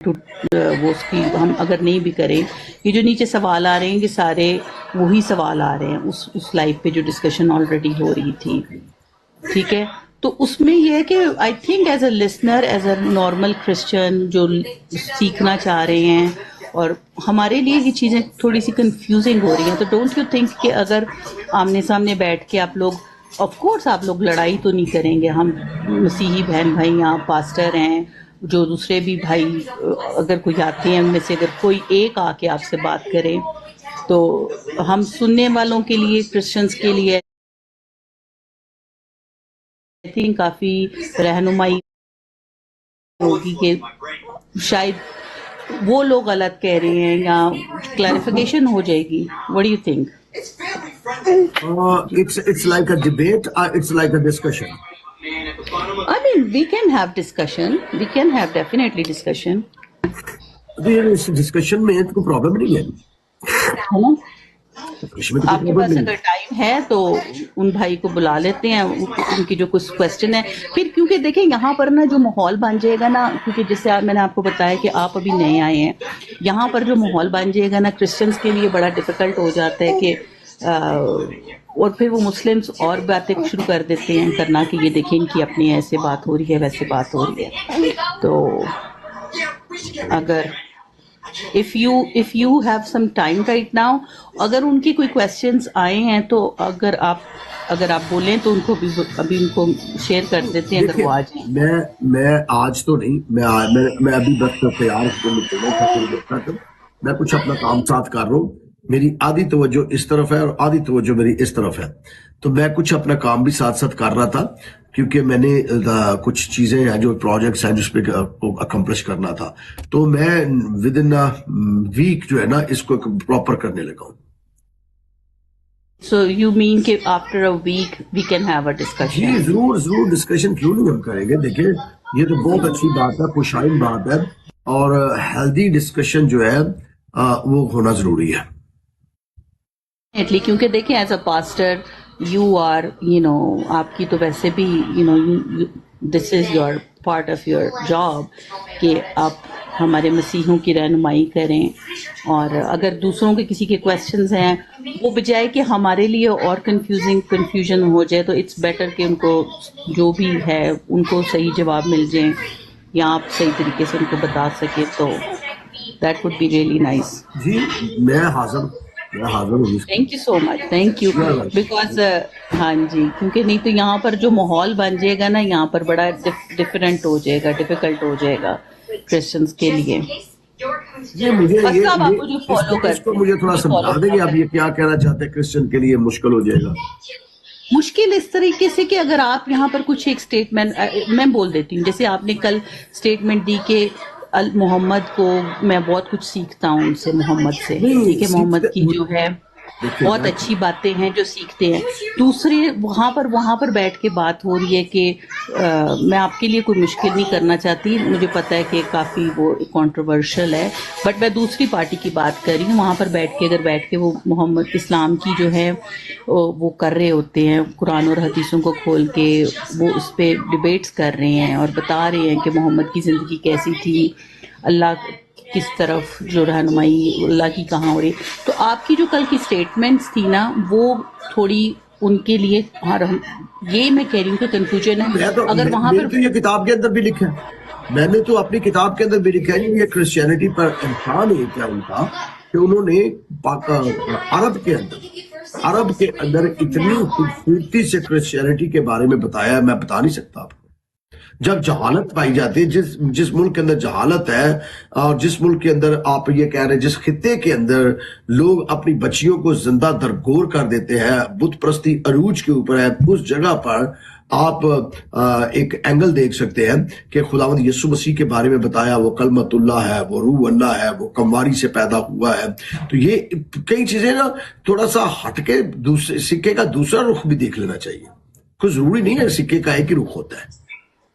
To वो उसकी हम अगर नहीं भी करें, ये जो नीचे सवाल आ रहे हैं ये सारे वही सवाल आ रहे हैं उस लाइव पे जो डिस्कशन ऑलरेडी हो रही थी, ठीक है। तो उसमें ये है कि I think as a listener, as a normal Christian जो सीखना चाह रहे हैं, और हमारे लिए ये चीज़ें थोड़ी सी कंफ्यूजिंग हो रही हैं, तो डोंट यू थिंक कि अगर आमने सामने बैठ के आप लोग, ऑफ कोर्स आप लोग लड़ाई तो नहीं करेंगे, हम मसीही बहन भाई यहाँ पास्टर हैं, जो दूसरे भी भाई अगर कोई आते हैं उनमें से अगर कोई एक आके आपसे बात करे तो हम सुनने वालों के लिए, क्रिश्चियंस के लिए आई थिंक काफ़ी रहनुमाई होगी कि शायद वो लोग गलत कह रहे हैं या क्लैरिफिकेशन हो जाएगी। What do you think? It's like a debate. It's like a discussion. I mean, we can have discussion. We can have definitely discussion. इस डिस्कशन में कोई प्रॉब्लम नहीं है, है ना? इसमें तो आपके पास अगर टाइम है तो उन भाई को बुला लेते हैं, उनकी जो कुछ क्वेश्चन है फिर, क्योंकि देखें यहाँ पर ना जो माहौल बन जाएगा ना, क्योंकि जैसे मैंने आपको बताया कि आप अभी नए आए हैं, यहाँ पर जो माहौल बन जाएगा ना क्रिश्चियंस के लिए बड़ा डिफिकल्ट हो जाता है कि और फिर वो मुस्लिम्स और बातें शुरू कर देते हैं करना कि ये देखें इनकी अपनी ऐसे बात हो रही है वैसे बात हो रही है। तो अगर if you have some time right now, अगर उनके कोई क्वेश्चंस आए हैं तो अगर आप बोलें तो उनको भी अभी उनको शेयर कर देते हैं अगर वो आ जाए। मैं आज तो नहीं, मैं अभी बस तैयार होकर मैं कुछ अपना काम साथ कर रहा हूँ, मेरी आधी तवज्जो इस तरफ है और आधी तवज्जो मेरी इस तरफ है, तो मैं कुछ अपना काम भी साथ साथ कर रहा था क्योंकि मैंने कुछ चीजें हैं जो प्रोजेक्ट्स हैं जिस पे अकम्प्लिश करना था, तो मैं विद इन वीक जो है ना इसको प्रॉपर करने लगा हूँ। So you mean कि after a week we can have a discussion? जी जरूर डिस्कशन क्यों नहीं हम करेंगे। देखिए ये तो बहुत अच्छी बात है, खुशाइन बात है, और हेल्दी डिस्कशन जो है वो होना जरूरी है। क्योंकि देखिए as a pastor you are आपकी तो वैसे भी this is your part of your job कि आप हमारे मसीहों की रहनुमाई करें, और अगर दूसरों के किसी के क्वेश्चंस हैं वो बजाय कि हमारे लिए और कंफ्यूजन हो जाए, तो इट्स बेटर कि उनको जो भी है उनको सही जवाब मिल जाए या आप सही तरीके से उनको बता सके, तो that would be really nice. जी मैं हाजिर हूँ। Thank you so much, thank you, because हाँ जी, क्योंकि नहीं तो यहाँ पर जो माहौल बन जाएगा ना यहाँ पर बड़ा डिफरेंट हो जाएगा, डिफिकल्ट हो जाएगा क्रिश्चियंस के लिए। ये मुझे मुझे थोड़ा समझा देंगे आप ये क्या कहना चाहते हैं, क्रिश्चियन के लिए मुश्किल हो जाएगा। मुश्किल इस तरीके से कि अगर आप यहाँ पर कुछ एक स्टेटमेंट मैं बोल देती हूँ, जैसे आपने कल स्टेटमेंट दी कि मोहम्मद को मैं बहुत कुछ सीखता हूँ उनसे, मोहम्मद से, ठीक है, मोहम्मद की जो है बहुत अच्छी बातें हैं जो सीखते हैं। दूसरे वहाँ पर बैठ के बात हो रही है कि मैं आपके लिए कोई मुश्किल नहीं करना चाहती, मुझे पता है कि काफ़ी वो कंट्रोवर्शियल है, बट मैं दूसरी पार्टी की बात कर रही हूँ। वहाँ पर बैठ के वो मोहम्मद इस्लाम की जो है वो कर रहे होते हैं, कुरान और हदीसों को खोल के वो उस पर डिबेट्स कर रहे हैं और बता रहे हैं कि मोहम्मद की ज़िंदगी कैसी थी, अल्लाह किस तरफ जो रहनुमाई अल्लाह की कहाँ हो रही। तो आपकी जो कल की स्टेटमेंट्स थी ना वो थोड़ी उनके लिए, ये मैं कह रही हूँ कि कंफ्यूजन है। तो, अगर वहाँ पर तो ये किताब के अंदर भी लिखा है, मैंने तो अपनी किताब के अंदर भी लिखा है, ये क्रिश्चियनिटी पर इंसान है क्या उनका कि उन्होंने अरब के अंदर इतनी खूबसूरती से क्रिश्चियनिटी के बारे में बताया, मैं बता नहीं सकता आपको। जब जहालत पाई जाती है, जिस मुल्क के अंदर जहालत है और जिस मुल्क के अंदर आप ये कह रहे हैं, जिस खित्ते के अंदर लोग अपनी बच्चियों को जिंदा दरगोर कर देते हैं, बुत प्रस्ती अरूज के ऊपर है, उस जगह पर आप एक एंगल देख सकते हैं कि खुदावंद यीशु मसीह के बारे में बताया, वो कलमतुल्लाह है, वो रूह अल्लाह है, वो कमवारी से पैदा हुआ है। तो ये कई चीजें ना थोड़ा सा हटके दूसरे सिक्के का दूसरा रुख भी देख लेना चाहिए। कुछ जरूरी नहीं है सिक्के का एक ही रुख होता है,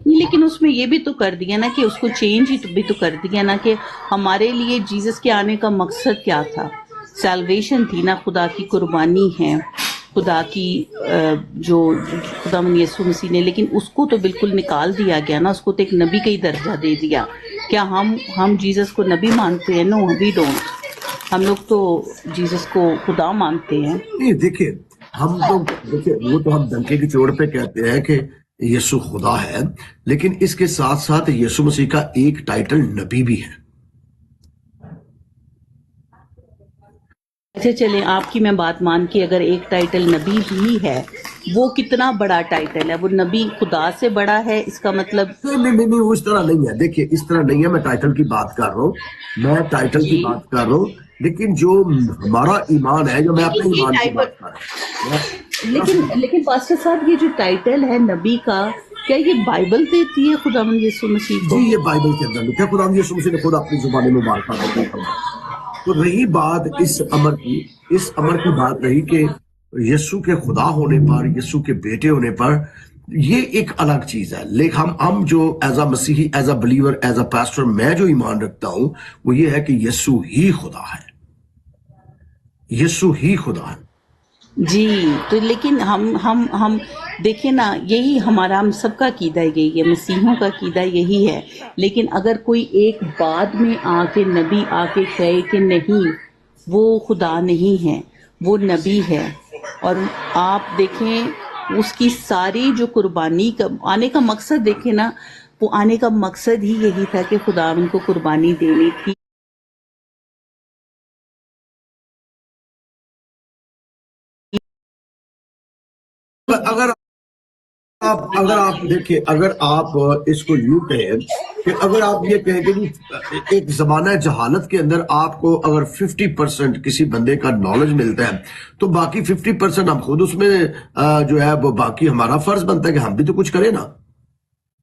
लेकिन उसमें ये भी तो कर दिया ना कि उसको चेंज भी तो कर दिया ना कि हमारे लिए जीसस के आने का मकसद क्या था, सैल्वेशन थी ना, खुदा की कुर्बानी है, खुदा की जो खुदा यीशु मसीह ने, लेकिन उसको तो बिल्कुल निकाल दिया गया ना, उसको तो एक नबी का ही दर्जा दे दिया क्या हम जीसस को नबी मानते हैं? No, we don't. हम लोग तो जीसस को खुदा मानते हैं। नहीं देखिए, हम तो देखिए वो तो हम डंके की चोट पे कहते हैं कि यीशु खुदा है, लेकिन इसके साथ साथ यीशु मसीह का एक टाइटल नबी भी है। अच्छा चले, आपकी मैं बात मान के, अगर एक टाइटल नबी भी है, वो कितना बड़ा टाइटल है? वो नबी खुदा से बड़ा है, इसका मतलब? नहीं, वो इस तरह नहीं है। देखिए इस तरह नहीं है, मैं टाइटल की बात कर रहा हूँ, मैं टाइटल की जी। बात कर रहा हूँ, लेकिन जो हमारा ईमान है, जो मैं अपने लेकिन ये ईमान की टाइटल, बात कर रहा हूँ लेकिन पास्टर साहब, ये जो टाइटल है नबी का, क्या ये बाइबल देती है खुदावंद यीशु मसीह जी को? ये बाइबल के अंदर लिखा है, खुदा यीशु मसीह ने खुद अपनी जुबानी में मुबारक बदल फरमाया। तो रही बात इस अमर की बात रही कि यीशु के खुदा होने पर, यीशु के बेटे होने पर, ये एक अलग चीज है। लेकिन हम जो एज अ मसीही, as a believer, as a pastor, मैं जो ईमान रखता हूं वो ये है कि यीशु ही खुदा है, यीशु ही खुदा है। जी। तो लेकिन हम देखें ना, यही हमारा, हम सबका कीदा यही है, मसीहों का कीदा यही है। लेकिन अगर कोई एक बाद में आके नबी आके कहे कि नहीं, वो खुदा नहीं है, वो नबी है, और आप देखें उसकी सारी जो कुर्बानी का आने का मकसद देखें ना, वो आने का मकसद ही यही था कि खुदा उनको कुर्बानी देनी थी। अगर आप देखिए, अगर आप इसको यूं कहें कि अगर आप ये कहें कि जी एक जमाना जहालत के अंदर आपको अगर 50% किसी बंदे का नॉलेज मिलता है, तो बाकी 50% हम खुद उसमें जो है वो बाकी हमारा फर्ज बनता है कि हम भी तो कुछ करें ना।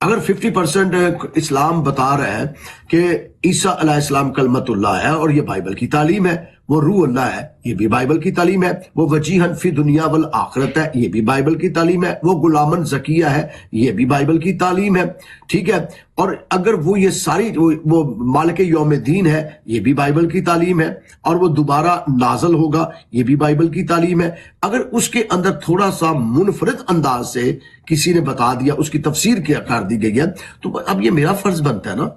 अगर 50% इस्लाम बता रहा है कि ईसा अलैहिस्सलाम कलमतुल्लाह है और ये बाइबल की तालीम है, वो रूह अल्लाह है, ये भी बाइबल की तालीम है, वो वजीहन फी दुनिया वल आखिरत है, ये भी बाइबल की तालीम है, वो गुलामन जकिया है, ये भी बाइबल की तालीम है, ठीक है। और अगर वो ये सारी वो मालिक यौम दीन है, ये भी बाइबल की तालीम है, और वो दोबारा नाजल होगा, ये भी बाइबल की तालीम है। अगर उसके अंदर थोड़ा सा मुनफरद अंदाज से किसी ने बता दिया, उसकी तफसीर क्या कर दी गई है, तो अब ये मेरा फर्ज बनता है ना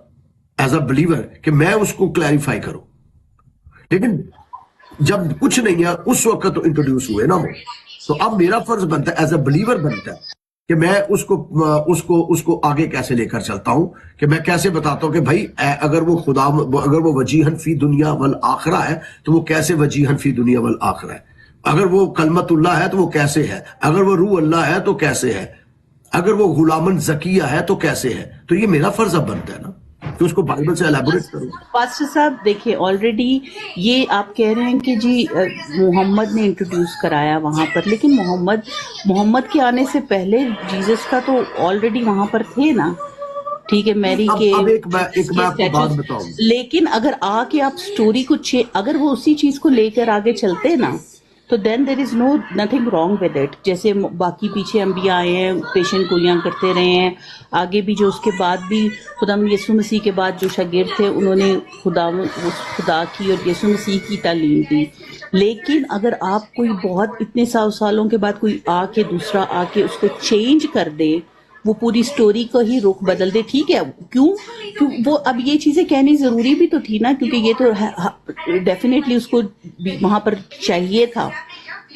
एज अ बिलीवर कि मैं उसको क्लैरिफाई करूं। लेकिन जब कुछ नहीं है उस वक्त तो इंट्रोड्यूस हुए ना वो, तो अब मेरा फर्ज बनता है, एज अ बिलीवर बनता है कि मैं उसको आगे कैसे लेकर चलता हूं, कि मैं कैसे बताता हूं कि भाई अगर वो खुदा, अगर वो वजीहन फी दुनिया वल आखिरा है, तो वो कैसे वजीहन फी दुनिया वल आखिरा है। अगर वो कलमतुल्लाह है तो वो कैसे है, अगर वो रूह अल्लाह है तो कैसे है, अगर वो गुलामन जकिया है तो कैसे है। तो ये मेरा फर्ज अब बनता है ना कि उसको बाइबल से एलैबोरेट करूं। पास्टर साहब देखिए, ऑलरेडी ये आप कह रहे हैं कि जी मोहम्मद ने इंट्रोड्यूस कराया वहां पर, लेकिन मोहम्मद के आने से पहले जीसस का तो ऑलरेडी वहां पर थे ना, ठीक है, मैरी के अब एक मैं आपको बात स्टैचूज। बताऊं। लेकिन अगर आके आप स्टोरी को अगर वो उसी चीज को लेकर आगे चलते ना, तो then there is no nothing wrong with it. जैसे बाकी पीछे अंबिया आए हैं, पेशेंट गोलियां करते रहे हैं, आगे भी जो उसके बाद भी खुदा यीशु मसीह के बाद जो शागिर्द थे उन्होंने खुदा की और यीशु मसीह की तालीम दी। लेकिन अगर आप कोई बहुत इतने सालों के बाद कोई आके दूसरा आके उसको चेंज कर दे, वो पूरी स्टोरी का ही रुख बदल दे, ठीक है, क्यों वो अब ये चीजें कहनी जरूरी भी तो थी ना, क्योंकि ये तो डेफिनेटली उसको वहां पर चाहिए था।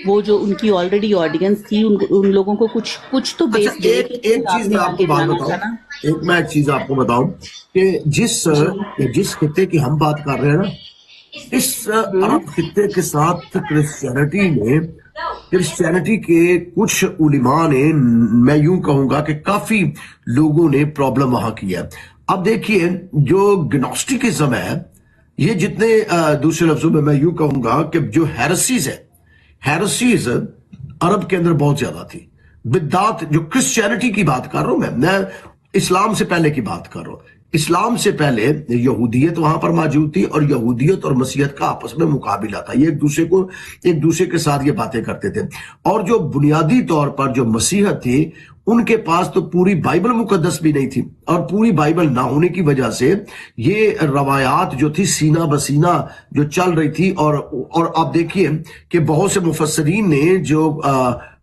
वो जो उनकी ऑलरेडी ऑडियंस थी, उन लोगों को कुछ तो बेस अच्छा, एक चीज मैं आपको बात बताऊं, मैं एक चीज आपको बताऊं कि जिस खित्ते की हम बात कर रहे हैं ना, इस अरब खित्ते के साथ क्रिश्चियनिटी के कुछ उलिमा ने, मैं यूं कहूंगा कि काफी लोगों ने प्रॉब्लम वहां किया। अब देखिए जो ग्नोस्टिकिज्म है, ये जितने दूसरे लफ्जों में मैं यूं कहूंगा कि जो हेरेसीज अरब के अंदर बहुत ज्यादा थी। बिदात, जो क्रिश्चियनिटी की बात कर रहा हूं मैं इस्लाम से पहले की बात कर रहा हूं। इस्लाम से पहले यहूदियत वहां पर मौजूद थी, और यहूदियत और मसीहत का आपस में मुकाबला था। ये एक दूसरे के साथ ये बातें करते थे। और जो बुनियादी तौर पर जो मसीहत थी, उनके पास तो पूरी बाइबल मुकद्दस भी नहीं थी, और पूरी बाइबल ना होने की वजह से ये रवायात जो थी सीना बसीना जो चल रही थी। और आप देखिए कि बहुत से मुफस्सरीन ने जो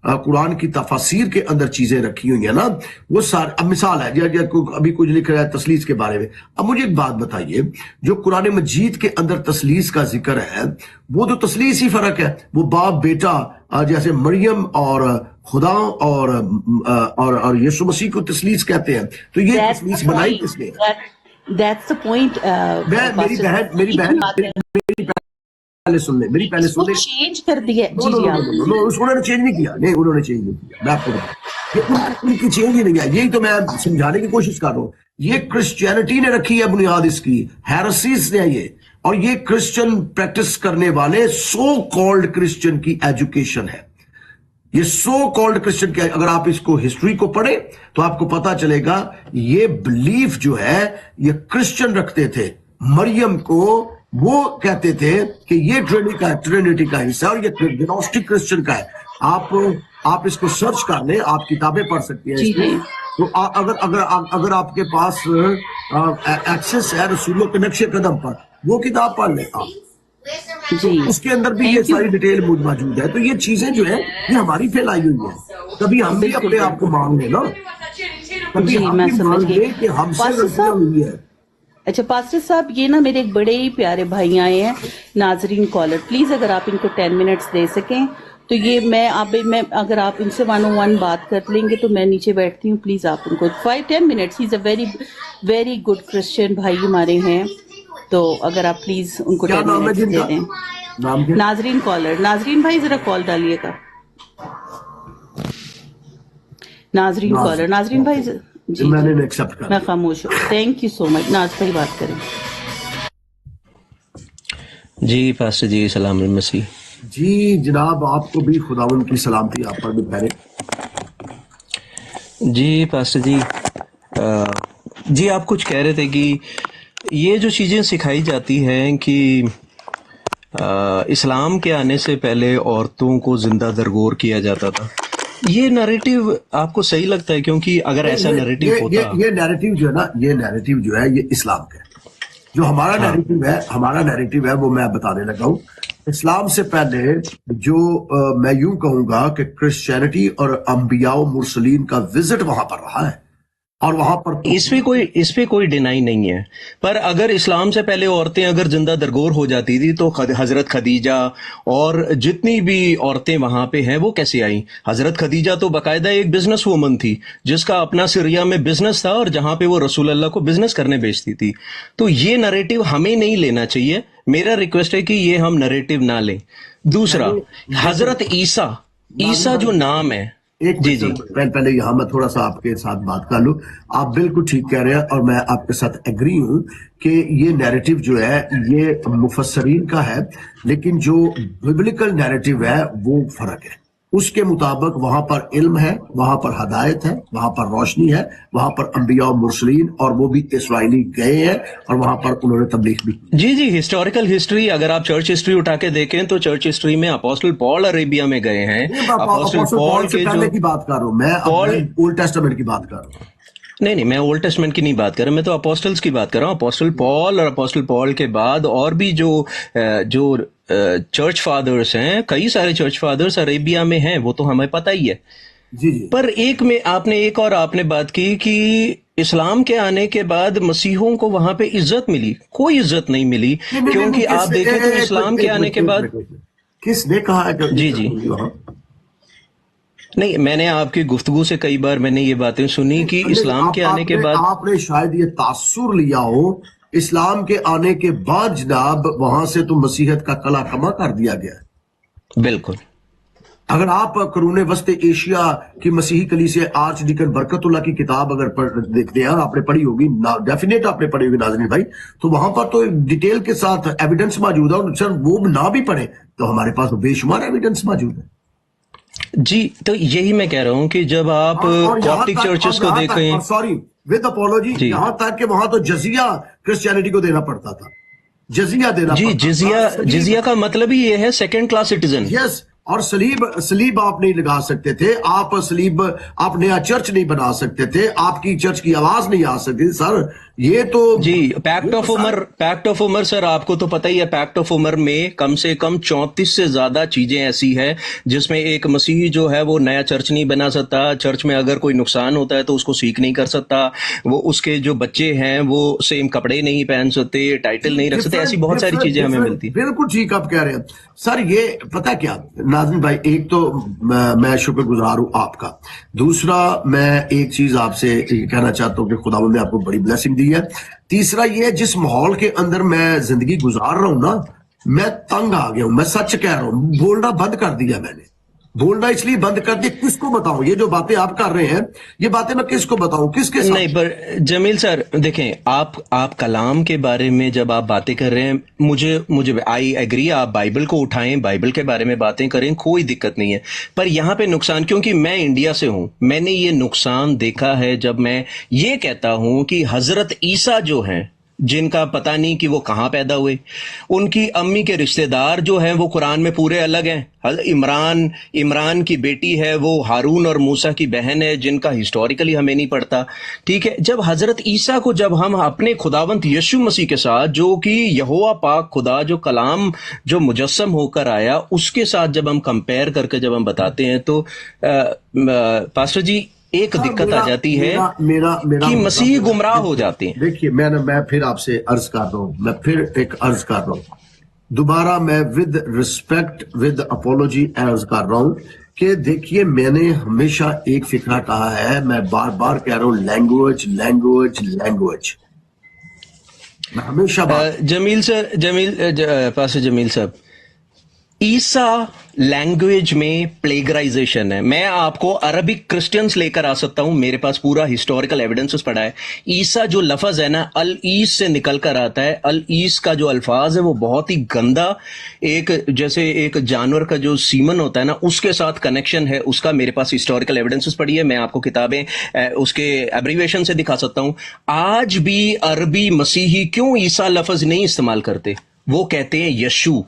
कुरान की तफासीर के अंदर चीजें रखी हुई है ना, वो सारे, अब मिसाल है अभी कुछ लिख रहा है तसलीस के बारे में। अब मुझे एक बात बताइए, जो कुरान मजीद के अंदर तसलीस का जिक्र है वो तो तसलीस ही फर्क है, वो बाप बेटा, जैसे मरियम और खुदा और यीशु मसीह को तसलीस कहते हैं, तो ये That's तसलीस the बनाई point. किसने? That's the point. मेरी बहन पहले सुन ले, मेरी पहले सुन ले। चेंज कर दिया नो जी नो जी नो आप नो नो, उन्होंने चेंज नहीं किया, नहीं उन्होंने चेंज नहीं किया, मैं आपको बताऊं, उनकी चेंज ही नहीं है, यही तो मैं समझाने की कोशिश कर रहा हूँ। ये क्रिश्चियनिटी ने रखी है बुनियाद, इसकी हेरेसीज ने ये, और ये क्रिश्चियन प्रैक्टिस करने वाले सो कॉल्ड क्रिश्चियन की एजुकेशन है। ये सो कॉल्ड क्रिश्चियन की, अगर आप इसको हिस्ट्री को पढ़े तो आपको पता चलेगा ये बिलीफ जो है ये क्रिश्चियन रखते थे। मरियम को वो कहते थे कि ये ट्रिनिटी का हिस्सा, और ये ग्नोस्टिक क्रिश्चियन का है। आप इसको सर्च कर लें, आप किताबें पढ़ सकते हैं इसमें। तो अगर आपके पास एक्सेस है रसूलों के नक्शे कदम पर, वो किताब पढ़ लें आप, जी, उसके अंदर भी ये सारी डिटेल मौजूद है। तो ये चीजें जो है ये हमारी फैलाई हुई है, कभी हम भी अपने आप को मान लें ना, कभी जी, हम मैं भी समझ मान गई। लें कि हमसे पास्टर गलतियां साहब, हुई है। अच्छा पास्टर साहब, ये ना मेरे एक बड़े ही प्यारे भाई आए हैं, नाजरीन कॉलर, प्लीज अगर आप इनको 10 मिनट्स दे सकें तो ये मैं अगर आप इनसे 1-on-1 बात कर लेंगे तो मैं नीचे बैठती हूँ, प्लीज आप उनको 5-10 minutes, he is a very very good Christian भाई हमारे हैं, तो अगर आप प्लीज उनको क्या 10 नाम है मिनट्स दे जिनका? दें। नाम क्या? नाजरीन कॉलर, नाजरीन भाई जरा कॉल डालिएगा। नाजरीन कॉलर, नाजरीन भाई जी, मैंने एक्सेप्ट कर मैं खामोश हूँ, थैंक यू सो मच। नाज भाई बात करें। जी पास्टर जी, सलाम मसीह। जी जनाब, आपको भी खुदावन की सलामती आप पर भी पहले। जी पास्टर जी, जी आप कुछ कह रहे थे कि ये जो चीज़ें सिखाई जाती हैं कि इस्लाम के आने से पहले औरतों को जिंदा दरगोर किया जाता था, ये नैरेटिव आपको सही लगता है? क्योंकि अगर ऐसा नैरेटिव होता, ये नैरेटिव जो है ना, ये नैरेटिव जो है ये इस्लाम का है। जो हमारा नैरेटिव है वो मैं बताने लगा हूँ। इस्लाम से पहले जो मैं यूं कहूंगा कि क्रिश्चियनिटी और अंबिया मुरसलीन का विजिट वहां पर रहा है, और वहां पर इस पे कोई डिनाई नहीं है। पर अगर इस्लाम से पहले औरतें अगर जिंदा दरगोर हो जाती थी तो हजरत खदीजा और जितनी भी औरतें वहां पे हैं वो कैसे आई? हजरत खदीजा तो बाकायदा एक बिजनेस वूमन थी जिसका अपना सीरिया में बिजनेस था, और जहां पे वो रसूल अल्लाह को बिजनेस करने भेजती थी। तो ये नरेटिव हमें नहीं लेना चाहिए। मेरा रिक्वेस्ट है कि ये हम नरेटिव ना लें। दूसरा, हजरत ईसा जो नाम है, एक जी जी, पहले यहाँ मैं थोड़ा सा आपके साथ बात कर लूं। आप बिल्कुल ठीक कह रहे हैं और मैं आपके साथ एग्री हूं कि ये नैरेटिव जो है ये मुफस्सरीन का है, लेकिन जो बिब्लिकल नैरेटिव है वो फर्क है। उसके मुताबिक वहां पर इल्म है, वहां पर हदायत है, वहां पर रोशनी है, वहां पर अंबिया और मुरसलीन, और वो भी इस्राइली गए हैं और वहां पर उन्होंने तबलीग भी की। जी जी, हिस्टोरिकल हिस्ट्री, अगर आप चर्च हिस्ट्री उठा के देखें तो चर्च हिस्ट्री में अपोस्टल पॉल अरेबिया में गए हैं। अपोस्टल पॉल के पहले की बात कर रहा हूं मैं, ओल्ड टेस्टामेंट की बात कर रहा हूं। नहीं, मैं ओल्ड टेस्टमेंट की नहीं बात कर रहा, मैं तो अपोस्टल्स की बात कर रहा हूँ। अपोस्टल पॉल और अपोस्टल पॉल के बाद और भी जो चर्च फादर्स हैं, कई सारे चर्च फादर्स अरेबिया में हैं, वो तो हमें पता ही है। जी जी। पर आपने बात की कि इस्लाम के आने के बाद मसीहों को वहां पे इज्जत मिली। कोई इज्जत नहीं मिली, क्योंकि आप देखें तो इस्लाम के आने के बाद, किसने कहा है? जी जी, नहीं, मैंने आपकी गुफ्तगू से कई बार मैंने ये बातें सुनी कि इस्लाम के आने के बाद, आपने शायद ये तासुर लिया हो, इस्लाम के आने के बाद जनाब वहां से तो मसीहत का कला कमा कर दिया गया है। बिल्कुल। अगर आप करून वस्ते एशिया की मसीही कलीसिया आर्च डीकन बरकतुल्लाह की किताब अगर देखते हैं, आपने पढ़ी होगी, डेफिनेट आपने पढ़ी होगी नाज़रीन भाई, तो वहां पर तो डिटेल के साथ एविडेंस मौजूद है, और सर वो ना भी पढ़े तो हमारे पास बेशुमार एविडेंस मौजूद है। जी, तो यही मैं कह रहा हूँ कि जब आप कॉप्टिक चर्चेस को देखें, सॉरी विद अपॉलॉजी, यहां तक कि वहां तो जजिया क्रिश्चियनिटी को देना पड़ता था, जजिया देना जी, पड़ता। जिजिया का मतलब ही ये है सेकंड क्लास सिटीजन। यस, और सलीब आप नहीं लगा सकते थे, आप नया चर्च नहीं बना सकते थे, आपकी चर्च की आवाज नहीं आ सकती सर। ये तो जी, पैक्ट ऑफ उमर सर, आपको तो पता ही है, पैक्ट ऑफ उमर में कम से कम 34 से ज्यादा चीजें ऐसी है जिसमें एक मसीही जो है वो नया चर्च नहीं बना सकता, चर्च में अगर कोई नुकसान होता है तो उसको सीख नहीं कर सकता, वो उसके जो बच्चे हैं वो सेम कपड़े नहीं पहन सकते, टाइटल नहीं रख सकते, ऐसी बहुत सारी चीजें हमें मिलती हैं। बिल्कुल ठीक आप कह रहे हैं सर। ये पता क्या नाज़रीन भाई, एक तो मैं शुक्रगुजार हूं आपका, दूसरा मैं एक चीज आपसे कहना चाहता हूं कि खुदावंद ने आपको बड़ी ब्लेसिंग दी है, तीसरा ये जिस माहौल के अंदर मैं जिंदगी गुजार रहा हूं ना, मैं तंग आ गया हूं, मैं सच कह रहा हूं, बोलना बंद कर दिया मैंने, बोलना इसलिए बंद कर दिया, किसको बताऊं ये जो बातें आप कर रहे हैं, ये बातें मैं किसको बताऊं, किसके साथ? नहीं, पर जमील सर देखें, आप कलाम के बारे में जब आप बातें कर रहे हैं, मुझे आई एग्री, आप बाइबल को उठाएं, बाइबल के बारे में बातें करें, कोई दिक्कत नहीं है, पर यहां पे नुकसान, क्योंकि मैं इंडिया से हूं, मैंने ये नुकसान देखा है जब मैं ये कहता हूं कि हजरत ईसा जो हैं, जिनका पता नहीं कि वो कहां पैदा हुए, उनकी अम्मी के रिश्तेदार जो हैं वो कुरान में पूरे अलग हैं। इमरान की बेटी है वो हारून और मूसा की बहन है, जिनका हिस्टोरिकली हमें नहीं पड़ता। ठीक है, जब हजरत ईसा को जब हम अपने खुदावंत यीशु मसीह के साथ, जो कि यहोवा पाक खुदा, जो कलाम जो मुजस्सम होकर आया, उसके साथ जब हम कंपेयर करके जब हम बताते हैं तो पास्टर जी एक दिक्कत आ जाती है कि मसीह गुमराह हो जाते हैं। देखिए मैं फिर आपसे अर्ज कर रहा हूं, मैं फिर एक अर्ज कर रहा हूं, दोबारा मैं विद रिस्पेक्ट विद अपोलॉजी अर्ज कर रहा हूं कि देखिए मैंने हमेशा एक फिक्रा कहा है, मैं बार बार कह रहा हूं, लैंग्वेज लैंग्वेज लैंग्वेज, मैं हमेशा पास्टर जमील साहब, ईसा लैंग्वेज में प्लेगराइजेशन है। मैं आपको अरबिक क्रिश्चियंस लेकर आ सकता हूं, मेरे पास पूरा हिस्टोरिकल एविडेंसेस पड़ा है। ईसा जो लफज है ना, अल ईस से निकल कर आता है। अल ईस का जो अल्फाज है वो बहुत ही गंदा, एक जैसे एक जानवर का जो सीमन होता है ना, उसके साथ कनेक्शन है उसका। मेरे पास हिस्टोरिकल एविडेंसेस पड़ी है, मैं आपको किताबें उसके एब्रीवेशन से दिखा सकता हूं। आज भी अरबी मसीही क्यों ईसा लफज नहीं इस्तेमाल करते? वो कहते हैं यशु।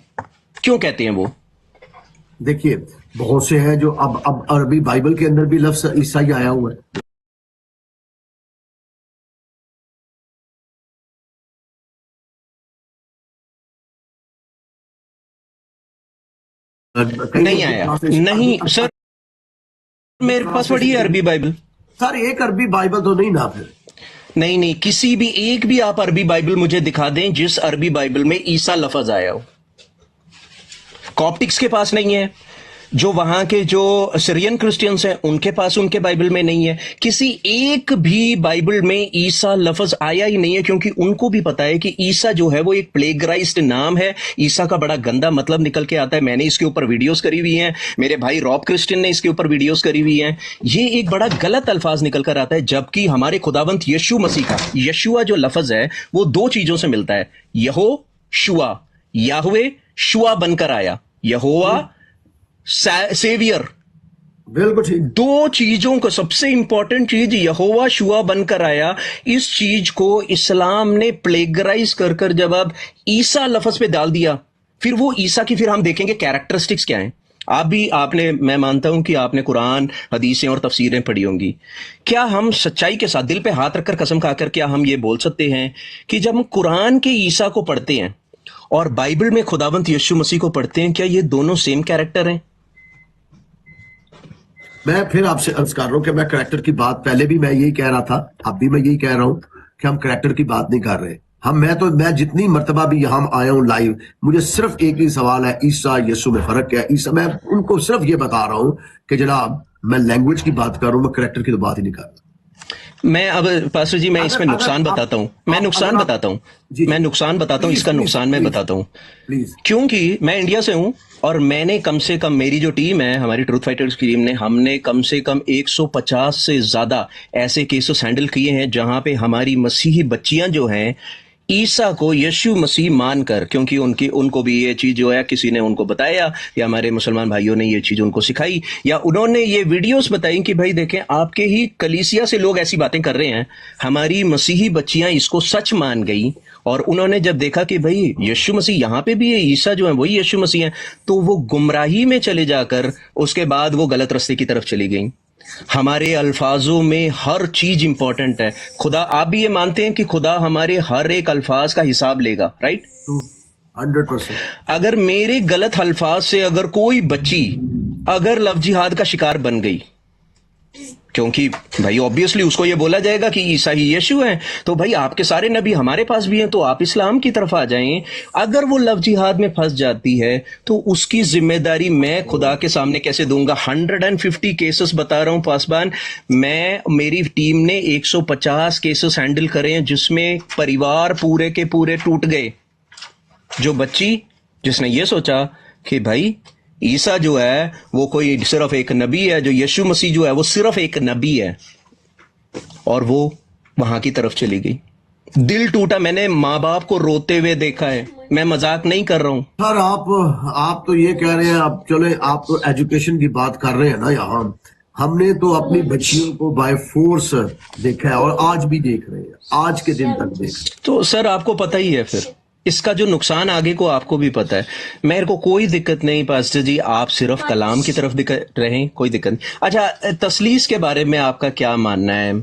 क्यों कहते हैं वो? देखिए बहुत से हैं जो अब अरबी बाइबल के अंदर भी लफ्ज ईसा ही आया हुआ है। नहीं आया, नहीं सर, मेरे पास पड़ी है अरबी बाइबल। सर एक अरबी बाइबल तो नहीं ना फिर? नहीं, किसी भी एक भी आप अरबी बाइबल मुझे दिखा दें जिस अरबी बाइबल में ईसा लफज आया हो। कॉप्टिक्स के पास नहीं है, जो वहां के जो सीरियन क्रिश्चियंस हैं उनके पास उनके बाइबल में नहीं है, किसी एक भी बाइबल में ईसा लफज आया ही नहीं है, क्योंकि उनको भी पता है कि ईसा जो है वो एक प्लेगराइज्ड नाम है। ईसा का बड़ा गंदा मतलब निकल के आता है। मैंने इसके ऊपर वीडियोस करी हुई हैं, मेरे भाई रॉब क्रिस्टियन ने इसके ऊपर वीडियोस करी हुई हैं। ये एक बड़ा गलत अल्फाज निकल कर आता है, जबकि हमारे खुदावंत यीशु मसीह का यशुआ जो लफज है वो दो चीजों से मिलता है, यहो शुआ, याहवे शुआ बनकर आया, यहोवा सेवियर, बिल्कुल ठीक। दो चीजों को, सबसे इंपॉर्टेंट चीज यहोवा शुआ बनकर आया। इस चीज को इस्लाम ने प्लेगराइज कर जब अब ईसा लफज पे डाल दिया, फिर वो ईसा की फिर हम देखेंगे कैरेक्टरिस्टिक्स क्या हैं। मैं मानता हूं कि आपने कुरान, हदीसें और तफसीरें पढ़ी होंगी। क्या हम सच्चाई के साथ दिल पे हाथ रखकर कसम खाकर क्या हम ये बोल सकते हैं कि जब हम कुरान के ईसा को पढ़ते हैं और बाइबल में खुदावंत यीशु मसीह को पढ़ते हैं, क्या ये दोनों सेम कैरेक्टर हैं? मैं फिर आपसे अर्ज कर रहा हूं कि मैं कैरेक्टर की बात, पहले भी मैं यही कह रहा था, अब भी मैं यही कह रहा हूं कि हम कैरेक्टर की बात नहीं कर रहे। मैं जितनी मर्तबा भी यहां आया हूं लाइव, मुझे सिर्फ एक ही सवाल है, ईसा यीशु में फर्क क्या है? ईसा, मैं उनको सिर्फ ये बता रहा हूं कि जनाब मैं लैंग्वेज की बात कर रहा हूं, मैं कैरेक्टर की तो बात ही नहीं कर रहा। मैं अब पास्टर जी, मैं इसमें नुकसान बताता हूँ, मैं नुकसान बताता हूँ, इसका नुकसान मैं बताता हूँ। क्योंकि मैं इंडिया से हूँ और मैंने कम से कम, मेरी जो टीम है, हमारी ट्रूथ फाइटर्स की टीम ने, हमने कम से कम 150 से ज्यादा ऐसे केसेस हैंडल किए हैं जहां पे हमारी मसीही बच्चियां जो हैं ईसा को यीशु मसीह मानकर, क्योंकि उनको भी ये चीज जो है किसी ने उनको बताया, या हमारे मुसलमान भाइयों ने ये चीज उनको सिखाई, या उन्होंने ये वीडियोस बताई कि भाई देखें आपके ही कलीसिया से लोग ऐसी बातें कर रहे हैं। हमारी मसीही बच्चियां इसको सच मान गई और उन्होंने जब देखा कि भाई यीशु मसीह यहाँ पे भी है, ईसा जो है वही यीशु मसीह है, तो वो गुमराही में चले जाकर उसके बाद वो गलत रास्ते की तरफ चली गई। हमारे अल्फाजों में हर चीज इंपॉर्टेंट है। खुदा, आप भी ये मानते हैं कि खुदा हमारे हर एक अल्फाज का हिसाब लेगा, राइट? 100%। अगर मेरे गलत अल्फाज से अगर कोई बच्ची अगर लव जिहाद का शिकार बन गई, क्योंकि भाई ऑब्वियसली उसको ये बोला जाएगा कि ईसा ही यीशु है, तो भाई आपके सारे नबी हमारे पास भी हैं, तो आप इस्लाम की तरफ आ जाएं। अगर वो लव जिहाद में फंस जाती है तो उसकी जिम्मेदारी मैं खुदा के सामने कैसे दूंगा? 150 केसेस बता रहा हूं पासबान, मेरी टीम ने 150 केसेस हैंडल करे हैं जिसमें परिवार पूरे के पूरे टूट गए। जो बच्ची जिसने ये सोचा कि भाई ईसा जो है वो कोई सिर्फ एक नबी है, जो यीशु मसीह जो है वो सिर्फ एक नबी है, और वो वहां की तरफ चली गई। दिल टूटा, मैंने माँ बाप को रोते हुए देखा है, मैं मजाक नहीं कर रहा हूं। सर आप तो ये कह रहे हैं, आप चले आप तो एजुकेशन की बात कर रहे हैं ना यहाँ। हमने तो अपनी बच्चियों को बाय फोर्स देखा है और आज भी देख रहे हैं, आज के दिन तक देख रहे हैं। तो सर आपको पता ही है, फिर इसका जो नुकसान आगे को आपको भी पता है। मेरे को कोई दिक्कत नहीं पास्टर जी, आप सिर्फ कलाम की तरफ रहें, कोई दिक्कत नहीं। अच्छा, तस्लीस के बारे में आपका क्या मानना है?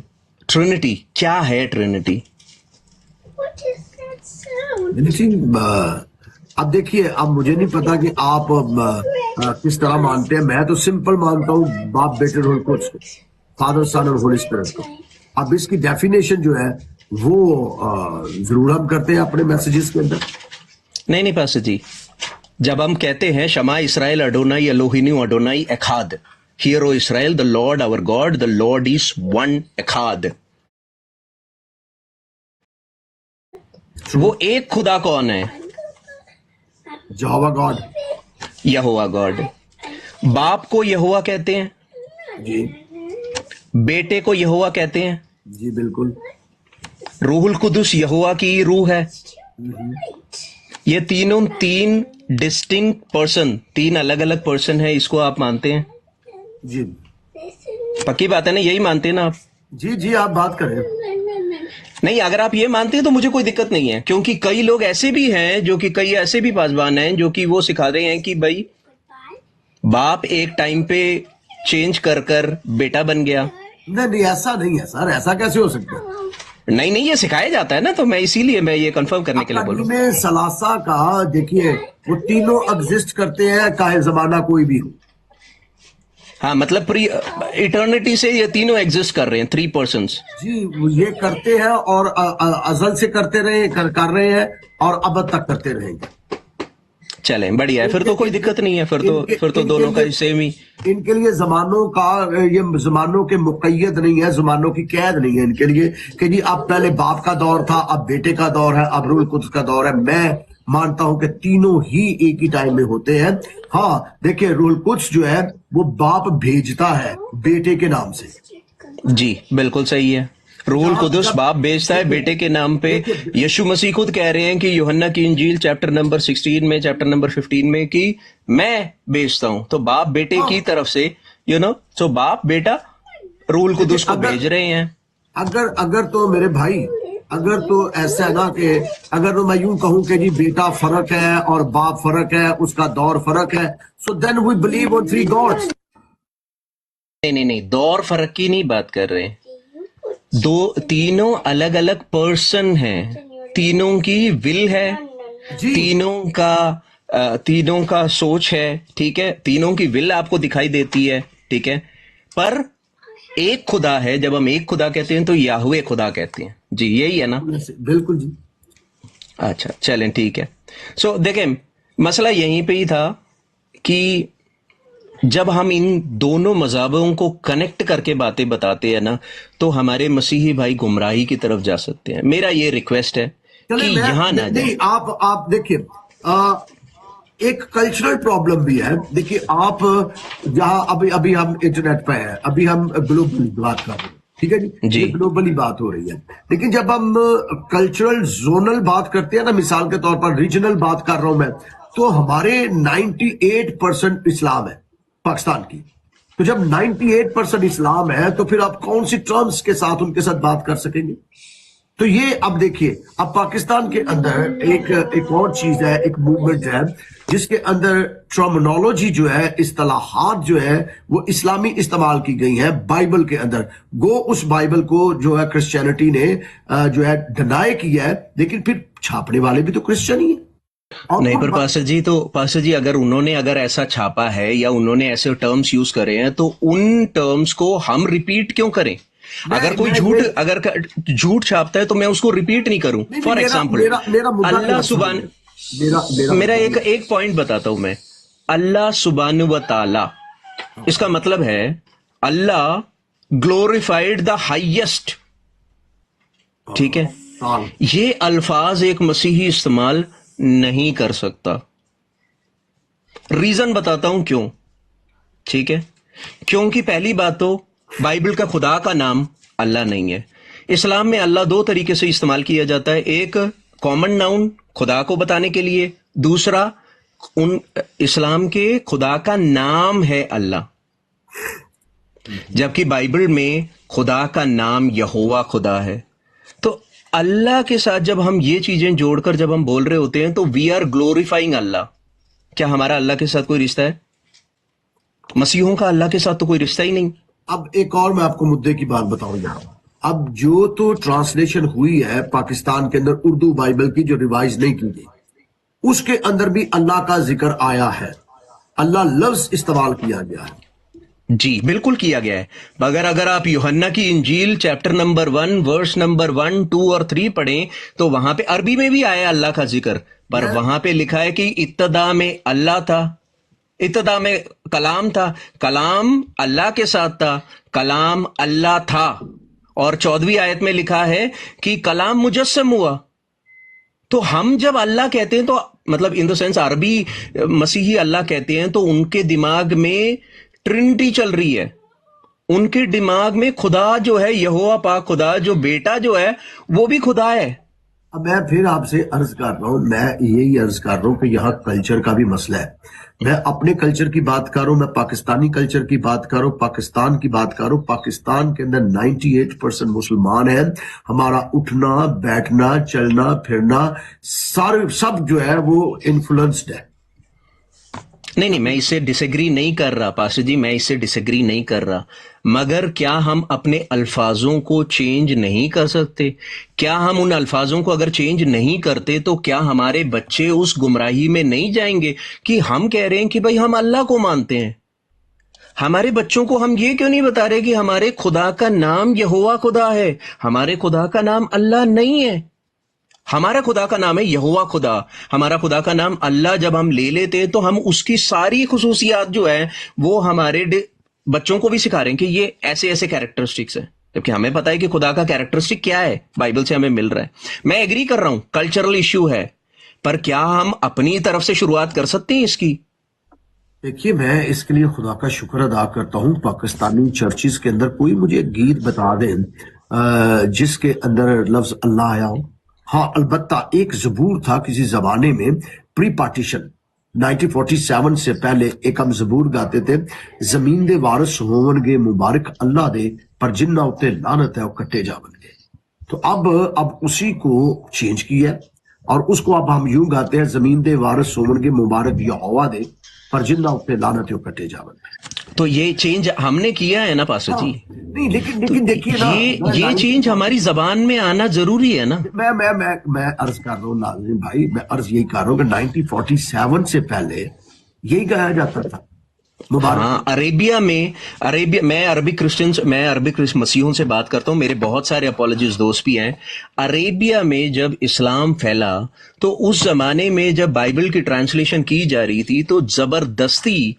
ट्रिनिटी क्या है? ट्रिनिटी अब देखिए, अब मुझे नहीं पता कि आप किस तरह मानते हैं। मैं तो सिंपल मानता हूँ, बाप बेटे रोल कुछ, फादर सन और होली स्पिरिट को। अब इसकी डेफिनेशन जो है वो जरूर हम करते हैं अपने मैसेजेस के अंदर। नहीं पास्टर जी, जब हम कहते हैं शमा इस्राएल अडोनाई एलोहिनु अडोनाई एखाद, hear O Israel the Lord our God the Lord is one एखाद, वो एक खुदा कौन है? यहोवा गॉड, यहोवा गॉड। बाप को यहोवा कहते हैं जी, बेटे को यहोवा कहते हैं, जी बिल्कुल। रूहुल कुदुस यहोवा की रूह है। ये तीनों तीन डिस्टिंक्ट पर्सन, तीन अलग अलग पर्सन है, इसको आप मानते हैं? जी पक्की बात है ना, यही मानते हैं ना आप? जी जी, आप बात करें। नहीं, अगर आप ये मानते हैं तो मुझे कोई दिक्कत नहीं है, क्योंकि कई लोग ऐसे भी हैं, जो कि कई ऐसे भी पासवान हैं जो कि वो सिखा रहे हैं कि भाई बाप एक टाइम पे चेंज कर कर बेटा बन गया। नहीं, ऐसा नहीं है सर, ऐसा कैसे हो सकता है? नहीं, ये सिखाया जाता है ना, तो मैं इसीलिए मैं ये कंफर्म करने के लिए बोल रहा हूँ। सलासा का देखिए, वो तीनों एग्जिस्ट करते हैं, चाहे जमाना कोई भी हो। हाँ, मतलब इटर्निटी से ये तीनों एग्जिस्ट कर रहे हैं, 3 पर्सन्स। जी, ये करते हैं और अजल से करते रहे, कर रहे हैं और अब तक करते रहेंगे। चलें, बढ़िया है, फिर तो कोई दिक्कत नहीं है, फिर तो दोनों का सेम ही। इनके लिए जमानों का, ये जमानों के मुकैयद नहीं है, जमानों की कैद नहीं है इनके लिए कि जी अब पहले बाप का दौर था, अब बेटे का दौर है, अब रूहुल कुद्स का दौर है। मैं मानता हूं कि तीनों ही एक ही टाइम में होते हैं। हाँ देखिए, रूहुल कुद्स जो है वो बाप भेजता है बेटे के नाम से। जी बिल्कुल सही है, रूहुल कुदुस बाप भेजता है बेटे के नाम पे। यीशु मसीह खुद कह रहे हैं कि यूहन्ना की इंजील चैप्टर नंबर 16 में, चैप्टर नंबर 15 में कि मैं भेजता हूं, तो बाप बेटे की तरफ से सो बाप बेटा रूहुल कुदुस को भेज रहे हैं। अगर तो मेरे भाई, अगर तो ऐसा है ना कि अगर तो मैं यूं कहूं कि जी बेटा फर्क है और बाप फर्क है, उसका दौर फर्क है, so then we believe on 3 gods. नहीं, दौर फर्क की नहीं बात कर रहे हैं, तीनों अलग अलग पर्सन हैं, तीनों की विल है, तीनों का सोच है, ठीक है, तीनों की विल आपको दिखाई देती है, ठीक है, पर एक खुदा है। जब हम एक खुदा कहते हैं तो याहुवे खुदा कहते हैं। जी यही है ना? बिल्कुल जी। अच्छा चलें, ठीक है। सो देखें, मसला यहीं पे ही था कि जब हम इन दोनों मज़हबों को कनेक्ट करके बातें बताते हैं ना, तो हमारे मसीही भाई गुमराही की तरफ जा सकते हैं। मेरा ये रिक्वेस्ट है कि यहाँ ना जाए। आप देखिए, एक कल्चरल प्रॉब्लम भी है। देखिए आप जहाँ अभी हम इंटरनेट पे हैं, अभी हम ग्लोबली बात कर रहे हैं, ठीक है जी, ये ग्लोबली बात हो रही है। लेकिन जब हम कल्चरल जोनल बात करते हैं ना, मिसाल के तौर पर रीजनल बात कर रहा हूं मैं, तो हमारे 98% इस्लाम है पाकिस्तान की। तो जब 98% इस्लाम है, तो फिर आप कौन सी टर्म्स के साथ उनके साथ बात कर सकेंगे? तो ये अब देखिए, अब पाकिस्तान के अंदर एक और चीज है, एक मूवमेंट है जिसके अंदर टर्मिनोलॉजी जो है, इस्तिलाहात जो है, वो इस्लामी इस्तेमाल की गई है बाइबल के अंदर। गो उस बाइबल को जो है क्रिश्चियनिटी ने जो है डिनाई किया है, लेकिन फिर छापने वाले भी तो क्रिश्चियन ही है। नहीं, पर पास्टर जी अगर ऐसा छापा है या उन्होंने ऐसे टर्म्स यूज करे हैं तो उन टर्म्स को हम रिपीट क्यों करें? अगर कोई झूठ छापता है तो मैं उसको रिपीट नहीं करूं। फॉर एग्जाम्पल अल्लाह सुबान, मेरा एक पॉइंट बताता हूं मैं। अल्लाह सुबान व ताला, इसका मतलब है अल्लाह ग्लोरिफाइड द हाईएस्ट। ठीक है, ये अल्फाज एक मसीही इस्तेमाल नहीं कर सकता। रीजन बताता हूं क्यों। ठीक है, क्योंकि पहली बात तो बाइबल का खुदा का नाम अल्लाह नहीं है। इस्लाम में अल्लाह दो तरीके से इस्तेमाल किया जाता है, एक कॉमन नाउन खुदा को बताने के लिए, दूसरा इस्लाम के खुदा का नाम है अल्लाह। जबकि बाइबल में खुदा का नाम यहोवा खुदा है। तो अल्लाह के साथ जब हम ये चीजें जोड़कर जब हम बोल रहे होते हैं तो वी आर ग्लोरीफाइंग अल्लाह। क्या हमारा अल्लाह के साथ कोई रिश्ता है? मसीहों का अल्लाह के साथ तो कोई रिश्ता ही नहीं। अब एक और मैं आपको मुद्दे की बात बताऊंगा। अब जो तो ट्रांसलेशन हुई है पाकिस्तान के अंदर उर्दू बाइबल की, जो रिवाइज नहीं की गई, उसके अंदर भी अल्लाह का जिक्र आया है, अल्लाह लफ्ज इस्तेमाल किया गया है। जी बिल्कुल किया गया है। मगर अगर आप यूहन्ना की इंजील चैप्टर नंबर 1 वर्स नंबर 1, 2 और 3 पढ़ें तो वहां पे अरबी में भी आया अल्लाह का जिक्र, पर वहां पे लिखा है कि इब्तिदा में अल्लाह था, इब्तिदा में कलाम था, कलाम अल्लाह के साथ था, कलाम अल्लाह था। और 14वीं आयत में लिखा है कि कलाम मुजस्सम हुआ। तो हम जब अल्लाह कहते हैं तो मतलब इन द सेंस अरबी मसीही अल्लाह कहते हैं तो उनके दिमाग में ट्रिनिटी चल रही है। उनके दिमाग में खुदा जो है, यहोवा पाक खुदा, जो बेटा जो है वो भी खुदा है। अब मैं फिर आपसे अर्ज कर रहा हूं, मैं यही अर्ज कर रहा हूं कि यहाँ कल्चर का भी मसला है। मैं अपने कल्चर की बात कर रहा हूं, मैं पाकिस्तानी कल्चर की बात कर रहा हूं, पाकिस्तान की बात कर रहा हूं। पाकिस्तान के अंदर 98% मुसलमान है। हमारा उठना बैठना चलना फिरना सब जो है वो इन्फ्लुएंस्ड है। नहीं, मैं इससे डिसएग्री नहीं कर रहा पास्टर जी, मैं इससे डिसएग्री नहीं कर रहा। मगर क्या हम अपने अल्फाजों को चेंज नहीं कर सकते? क्या हम उन अल्फाजों को अगर चेंज नहीं करते तो क्या हमारे बच्चे उस गुमराही में नहीं जाएंगे कि हम कह रहे हैं कि भाई हम अल्लाह को मानते हैं? हमारे बच्चों को हम ये क्यों नहीं बता रहे कि हमारे खुदा का नाम यहोवा खुदा है, हमारे खुदा का नाम अल्लाह नहीं है? हमारा खुदा का नाम है यहोवा खुदा, हमारा खुदा का नाम अल्लाह जब हम ले लेते हैं तो हम उसकी सारी खुसूसियात जो है वो हमारे बच्चों को भी सिखा रहे हैं कि ये ऐसे ऐसे कैरेक्टरिस्टिक्स हैं, जबकि हमें पता है कि खुदा का कैरेक्टरिस्टिक क्या है, बाइबल से हमें मिल रहा है। मैं एग्री कर रहा हूं कल्चरल इश्यू है, पर क्या हम अपनी तरफ से शुरुआत कर सकते हैं इसकी? देखिए, मैं इसके लिए खुदा का शुक्र अदा करता हूं, पाकिस्तानी चर्चिस के अंदर कोई मुझे गीत बता दें जिसके अंदर लफ्ज अल्लाह आया हो। हाँ, अलबत्ता एक जबूर था किसी जमाने में, प्री पार्टीशन 1947 से पहले एक हम जबूर गाते थे, जमीन दे वारिस होवणगे मुबारक अल्लाह दे, पर जिन्ना उत्ते लानत है वो कट्टे जावणगे। तो अब उसी को चेंज किया और उसको अब हम यूं गाते हैं, जमीन दे वारिस होवणगे मुबारक यहोवा दे, पर जिन्ना उत्ते लानत है वो कट्टे जावणगे। तो ये चेंज हमने किया है ना पास्टर जी? नहीं, लेकिन देखिए ना, ये चेंज हमारी जबान में आना जरूरी है ना। मैं अर्ज कर रहा हूँ नाज़रीन भाई, मैं अर्ज यही कर रहा हूँ कि 1947 से पहले यही गाया जाता था। हाँ, अरेबिया में मैं अरबिक मसीहों से बात करता हूँ, मेरे बहुत सारे अपॉलॉजिस्ट दोस्त भी हैं। अरेबिया में जब इस्लाम फैला तो उस जमाने में जब बाइबल की ट्रांसलेशन की जा रही थी तो जबरदस्ती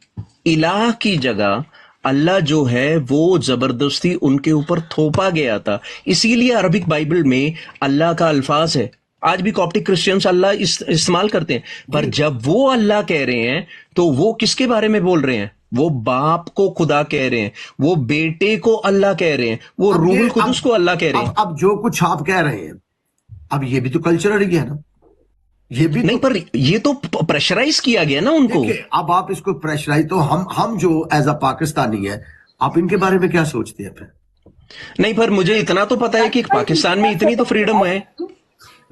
इलाह की जगह अल्लाह जो है वो जबरदस्ती उनके ऊपर थोपा गया था। इसीलिए अरबिक बाइबल में अल्लाह का अल्फाज है। आज भी कॉप्टिक क्रिश्चियंस अल्लाह इस्तेमाल करते हैं, पर जब वो अल्लाह कह रहे हैं तो वो किसके बारे में बोल रहे हैं? वो बाप को खुदा कह रहे हैं, वो बेटे को अल्लाह कह रहे हैं, वो रूहुल कुदुस को अल्लाह कह रहे हैं। अब जो कुछ आप कह रहे हैं, अब ये भी तो कल्चरल ही है ना, ये भी नहीं, पर ये तो प्रेशराइज किया गया ना उनको। अब आप इसको प्रेशराइज, तो हम जो एज अ पाकिस्तानी है, आप इनके बारे में क्या सोचते हैं फिर? नहीं, पर मुझे इतना तो पता है कि पाकिस्तान में इतनी तो फ्रीडम है।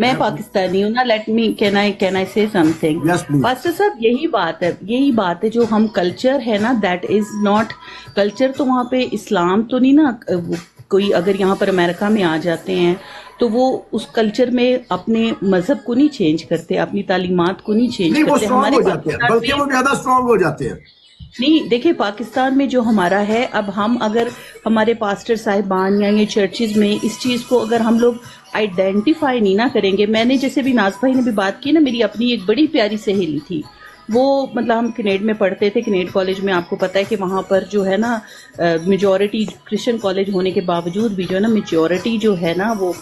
मैं पाकिस्तानी हूँ ना, लेट मी कैन आई से समथिंग। Yes, please. पास्टर साहब, यही बात है जो हम कल्चर है ना, दैट इज नॉट कल्चर। तो वहाँ पे इस्लाम तो नहीं ना, कोई अगर यहाँ पर अमेरिका में आ जाते हैं तो वो उस कल्चर में अपने मजहब को नहीं चेंज करते, अपनी तालीमात को नहीं चेंज नहीं, वो करते। स्ट्रांग हमारे हो जाते हैं, पाकिस्तान बल्कि में वो ज्यादा स्ट्रांग हो जाते हैं। नहीं, देखिए पाकिस्तान में जो हमारा है, अब हम अगर हमारे पास्टर साहिबान या ये चर्चिज में इस चीज़ को अगर हम लोग आइडेंटिफाई नहीं ना करेंगे, मैंने जैसे भी नाज भाई ने भी बात की ना, मेरी अपनी एक बड़ी प्यारी सहेली थी, वो मतलब हम कनेड में पढ़ते थे, कनेड कॉलेज में, आपको पता है कि वहाँ पर जो है ना मेजॉरिटी क्रिश्चियन कॉलेज होने के बावजूद भी जो है ना मेजॉरिटी जो है ना वो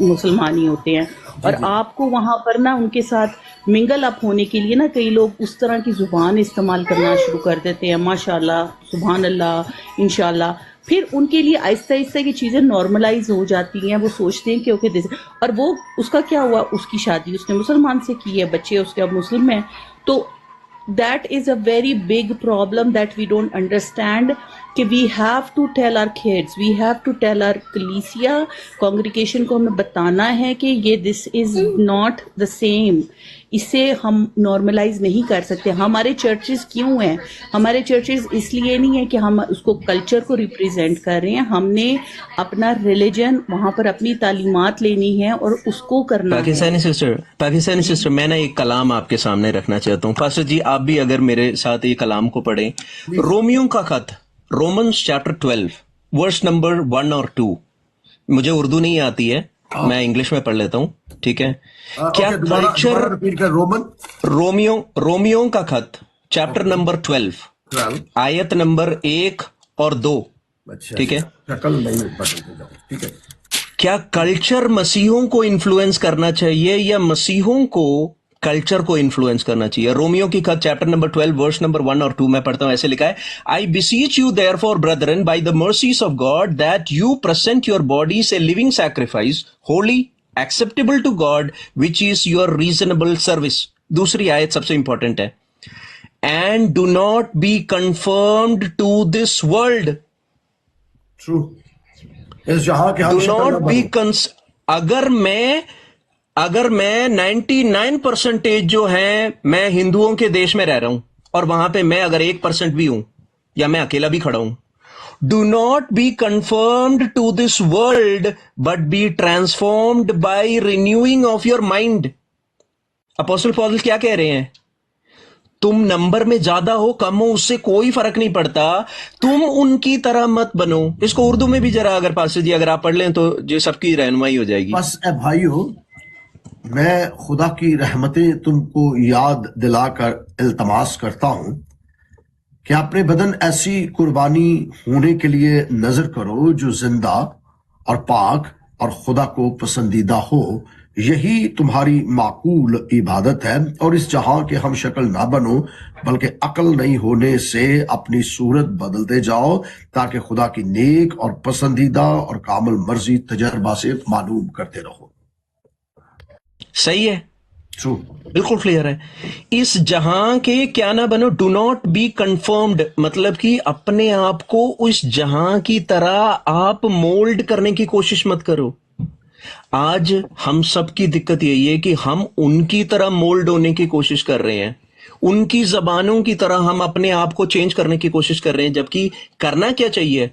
मुसलमान ही होते हैं। और आपको वहाँ पर ना उनके साथ मिंगल अप होने के लिए ना कई लोग उस तरह की जुबान इस्तेमाल करना शुरू कर देते हैं, माशाल्लाह, सुभान अल्लाह, इंशाल्लाह। फिर उनके लिए आहिस्ता आहिस्ता की चीज़ें नॉर्मलाइज हो जाती हैं, वो सोचते हैं कि ओके दिस, और वो उसका क्या हुआ, उसकी शादी उसने मुसलमान से की है, बच्चे उसके अब मुस्लिम हैं। तो that is a very big problem that we don't understand, कि we have to tell our kids, we have to tell our कलीसिया congregation को हमें बताना है कि ये this is not the same, इसे हम नॉर्मलाइज नहीं कर सकते। हमारे चर्चेस क्यों हैं? हमारे चर्चेस इसलिए नहीं है कि हम उसको कल्चर को रिप्रेजेंट कर रहे हैं, हमने अपना रिलीजन वहाँ पर अपनी तालीमात लेनी है और उसको करना है। पाकिस्तानी सिस्टर, मैं ना एक कलाम आपके सामने रखना चाहता हूँ। पास्टर जी, आप भी अगर मेरे साथ ये कलाम को पढ़ें, रोमियो का खत, रोमन्स चैप्टर 12 वर्स नंबर 1 और 2। मुझे उर्दू नहीं आती है, मैं इंग्लिश में पढ़ लेता हूँ, ठीक है? क्या कल्चर, रिपीट कर, रोमियो का खत चैप्टर नंबर 12 आयत नंबर 1 और 2, ठीक है? शक्ल नहीं बदलते जाओ, ठीक है? क्या कल्चर मसीहों को इन्फ्लुएंस करना चाहिए या मसीहों को कल्चर को इन्फ्लुएंस करना चाहिए? रोमियो की खत चैप्टर नंबर 12 वर्स नंबर 1 और 2 मैं पढ़ता हूं, ऐसे लिखा है, I beseech you therefore brethren by the mercies of God that you present your bodies a living sacrifice holy acceptable to God which is your reasonable service. दूसरी आयत सबसे इंपॉर्टेंट है, and do not be confirmed to this world. True, इस जहां के do not B अगर मैं 99% जो है मैं हिंदुओं के देश में रह रहा हूं और वहां पे मैं अगर 1% भी हूं या मैं अकेला भी खड़ा हूं, do not be confirmed to this world but be transformed by renewing of your mind. Apostle Paul क्या कह रहे हैं? तुम नंबर में ज्यादा हो कम हो उससे कोई फर्क नहीं पड़ता, तुम उनकी तरह मत बनो। इसको उर्दू में भी जरा अगर पास्टर जी अगर आप पढ़ लें तो जो सबकी रहनुमाई हो जाएगी। बस भाइयों, मैं खुदा की रहमतें तुमको याद दिलाकर इल्तमास करता हूं कि अपने बदन ऐसी कुर्बानी होने के लिए नजर करो जो जिंदा और पाक और खुदा को पसंदीदा हो। यही तुम्हारी माकूल इबादत है। और इस जहां के हम शक्ल ना बनो बल्कि अकल नहीं होने से अपनी सूरत बदलते जाओ ताकि खुदा की नेक और पसंदीदा और कामिल मर्जी तजर्बा से मालूम करते रहो। सही है, ट्रू, बिल्कुल क्लियर है। इस जहां के क्या ना बनो, डू नॉट बी कंफर्म्ड, मतलब कि अपने आप को उस जहां की तरह आप मोल्ड करने की कोशिश मत करो। आज हम सब की दिक्कत यही है कि हम उनकी तरह मोल्ड होने की कोशिश कर रहे हैं, उनकी जबानों की तरह हम अपने आप को चेंज करने की कोशिश कर रहे हैं, जबकि करना क्या चाहिए?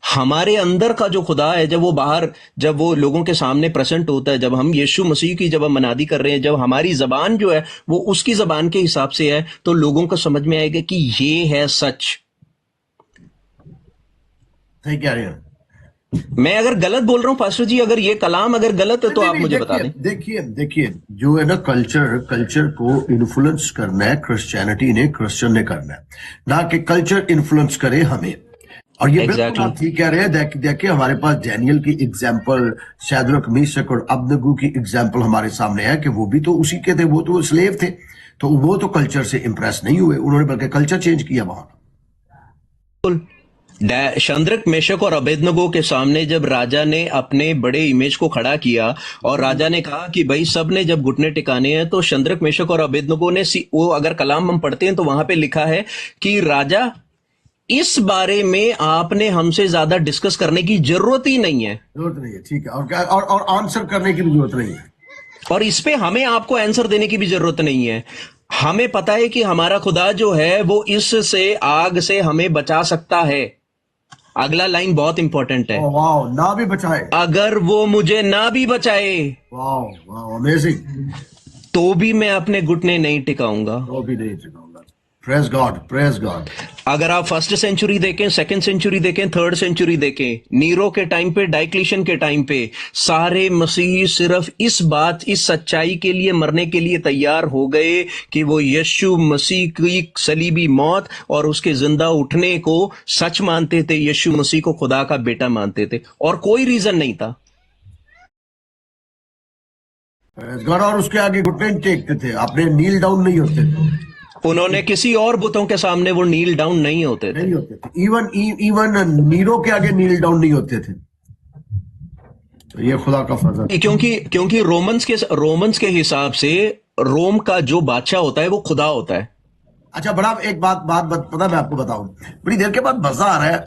हमारे अंदर का जो खुदा है, जब वो बाहर, जब वो लोगों के सामने प्रेजेंट होता है, जब हम यीशु मसीह की जब हम मनादी कर रहे हैं, जब हमारी जबान जो है वो उसकी जबान के हिसाब से है, तो लोगों को समझ में आएगा कि ये है सच। सही कह रहे हैं। मैं अगर गलत बोल रहा हूं पास्टर जी, अगर ये कलाम अगर गलत है तो आप मुझे बता दें। देखिए जो है ना, कल्चर को इन्फ्लुएंस करना है क्रिश्चियनिटी ने, क्रिश्चियन ने करना है, ना कि कल्चर इन्फ्लुएंस करे हमें। और ये बिल्कुल आप ठीक कह रहे हैं। देखिए हमारे पास डैनियल की एग्जाम्पल, शैद्रक, मेशक और अबदनगो की एग्जाम्पल हमारे सामने है कि वो भी तो उसी के थे, वो तो स्लेव थे, तो वो तो कल्चर से इंप्रेस नहीं हुए, उन्होंने बल्कि कल्चर चेंज किया वहां। शंद्रक, मेशक और अबेदनगो के सामने जब राजा ने अपने बड़े इमेज को खड़ा किया और राजा ने कहा कि भाई सब ने जब घुटने टिकाने हैं, तो शंद्रक, मेशक और अबेदनगो ने वो अगर कलाम हम पढ़ते हैं तो वहां पे लिखा है कि राजा इस बारे में आपने हमसे ज्यादा डिस्कस करने की जरूरत ही नहीं है, जरूरत नहीं है, ठीक है। और क्या, और आंसर करने की भी जरूरत नहीं है। और इस पे हमें आपको आंसर देने की भी जरूरत नहीं है। हमें पता है कि हमारा खुदा जो है वो इससे, आग से हमें बचा सकता है। अगला लाइन बहुत इंपॉर्टेंट है, ओह वाह, ना भी बचाए। अगर वो मुझे ना भी बचाए वाह वाह, अमेजिंग। तो भी मैं अपने घुटने नहीं टिकाऊंगा। वो भी नहीं चुकाऊंगा। Praise God, praise God. अगर आप फर्स्ट सेंचुरी देखें, सेकंड सेंचुरी देखें, थर्ड सेंचुरी देखें, नीरो के टाइम पे, डाइक्लिशन के टाइम पे, सारे मसीह सिर्फ इस बात, इस सच्चाई के लिए मरने के लिए तैयार हो गए कि वो यीशु मसीह की सलीबी मौत और उसके जिंदा उठने को सच मानते थे, यीशु मसीह को खुदा का बेटा मानते थे, और कोई रीजन नहीं था। Praise God. और उसके आगे घुटने नहीं टेकते थे, अपने नील डाउन नहीं होते थे। उन्होंने किसी और बुतों के सामने वो नील डाउन नहीं होते थे। नहीं होते थे। इवन नीरो के आगे नील डाउन नहीं होते थे। तो ये खुदा का फजल। क्योंकि रोमन्स के हिसाब से रोम का जो बादशाह होता है वो खुदा होता है। अच्छा, बड़ा एक बात पता, मैं आपको बताऊं, बड़ी देर के बाद मजा आ रहा है।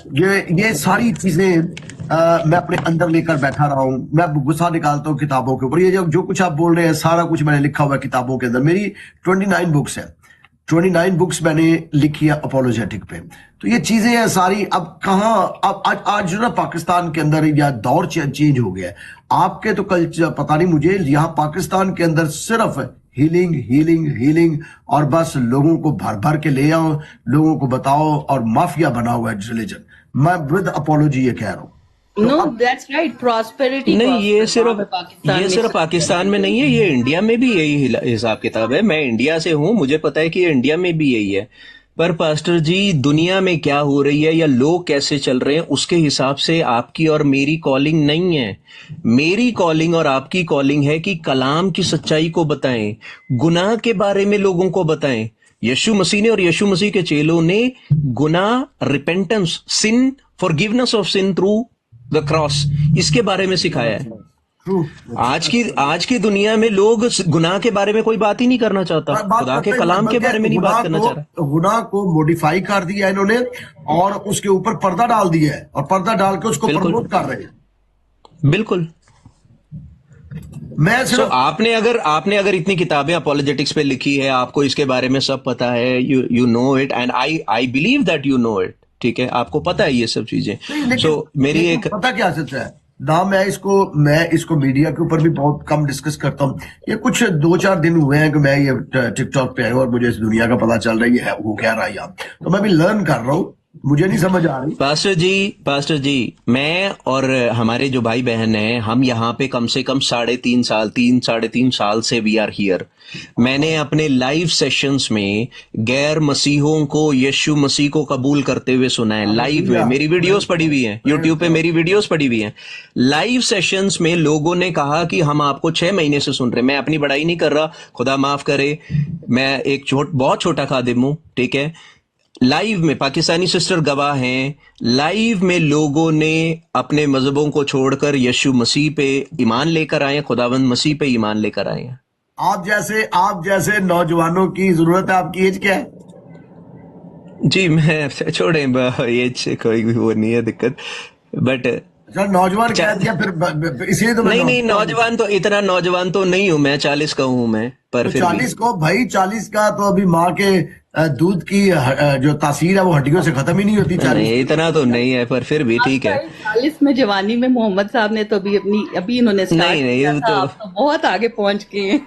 ये सारी चीजें मैं अपने अंदर लेकर बैठा रहा हूं। मैं गुस्सा निकालता हूं किताबों के ऊपर। ये जो कुछ आप बोल रहे हैं, सारा कुछ मैंने लिखा हुआ है किताबों के अंदर। मेरी 29 बुक्स है, 29 बुक्स मैंने लिखी है अपोलोजेटिक पे। तो ये चीजें हैं सारी। अब कहाँ, अब आज जो ना पाकिस्तान के अंदर या दौर चेंज हो गया है। आपके तो कल्चर पता नहीं मुझे, यहाँ पाकिस्तान के अंदर सिर्फ हीलिंग हीलिंग हीलिंग, और बस लोगों को भर भर के ले आओ, लोगों को बताओ, और माफिया बना हुआ है रिलीजन। मैं विद अपोलॉजी ये कह रहा हूँ। No, that's right, prosperity. नहीं, ये सिर्फ पाकिस्तान में नहीं है, ये इंडिया में भी यही हिसाब किताब है। मैं इंडिया से हूं, मुझे पता है कि इंडिया में भी यही है। पर पास्टर जी, दुनिया में क्या हो रही है या लोग कैसे चल रहे हैं, उसके हिसाब से आपकी और मेरी कॉलिंग नहीं है। मेरी कॉलिंग और आपकी कॉलिंग है कि कलाम की सच्चाई को बताएं, गुनाह के बारे में लोगों को बताएं। यीशु मसीह ने और यीशु मसीह के चेलों ने गुनाह, repentance, sin, forgiveness of sin through the cross, इसके बारे में सिखाया है। आज की दुनिया में लोग गुनाह के बारे में कोई बात ही नहीं करना चाहता, खुदा के कलाम के बारे में नहीं बात करना चाह रहा। गुनाह को मॉडिफाई कर दिया इन्होंने, और उसके ऊपर पर्दा डाल दिया है, और पर्दा डाल के उसको प्रमोट कर रहे हैं। बिल्कुल। मैं सिर्फ आपने अगर इतनी किताबें अपोलोजेटिक्स पे लिखी है, आपको इसके बारे में सब पता है, you know it, and I believe that you know it, ठीक है, आपको पता है ये सब चीजें। सो मेरी एक पता क्या सच है ना, मैं इसको मीडिया के ऊपर भी बहुत कम डिस्कस करता हूँ। ये कुछ 2-4 दिन हुए हैं कि मैं ये टिकटॉक पे आया हूँ और मुझे इस दुनिया का पता चल रहा है वो क्या रहा है यहाँ। तो मैं भी लर्न कर रहा हूँ, मुझे नहीं समझ आ रही। पास्टर जी, मैं और हमारे जो भाई बहन हैं, हम यहाँ पे कम से कम 3.5 साल से वी आर हियर। मैंने अपने लाइव सेशंस में गैर मसीहों को यीशु मसीह को कबूल करते हुए सुना है। लाइव में मेरी वीडियोस पड़ी हुई हैं, यूट्यूब पे मेरी वीडियोस पड़ी हुई हैं। लाइव सेशंस में लोगों ने कहा कि हम आपको 6 महीने से सुन रहे हैं। मैं अपनी बड़ाई नहीं कर रहा, खुदा माफ करे, मैं एक बहुत छोटा खादिम हूं, ठीक है। लाइव में पाकिस्तानी सिस्टर गवाह हैं, लाइव में लोगों ने अपने मजहबों को छोड़कर यीशु मसीह पे ईमान लेकर आए, खुदावंद मसीह पे ईमान लेकर आए हैं। आप जैसे नौजवानों की जरूरत है। आपकी एज क्या है? जी, मैं छोड़े, एज से कोई भी वो नहीं है दिक्कत, बट नौजवान कह दिया फिर, इसलिए तो नहीं, नौजवान तो इतना नौजवान तो नहीं हूं मैं, 40 का हूं मैं, पर तो फिर 40 को भाई, 40 का तो अभी माँ के दूध की जो तासीर है वो हड्डियों से खत्म ही नहीं होती। 40 नहीं, इतना तो नहीं है, पर फिर भी ठीक है। 40 में जवानी में मोहम्मद साहब ने तो अभी इन्होंने स्टार्ट किया था, आप तो बहुत आगे पहुंच गए हैं।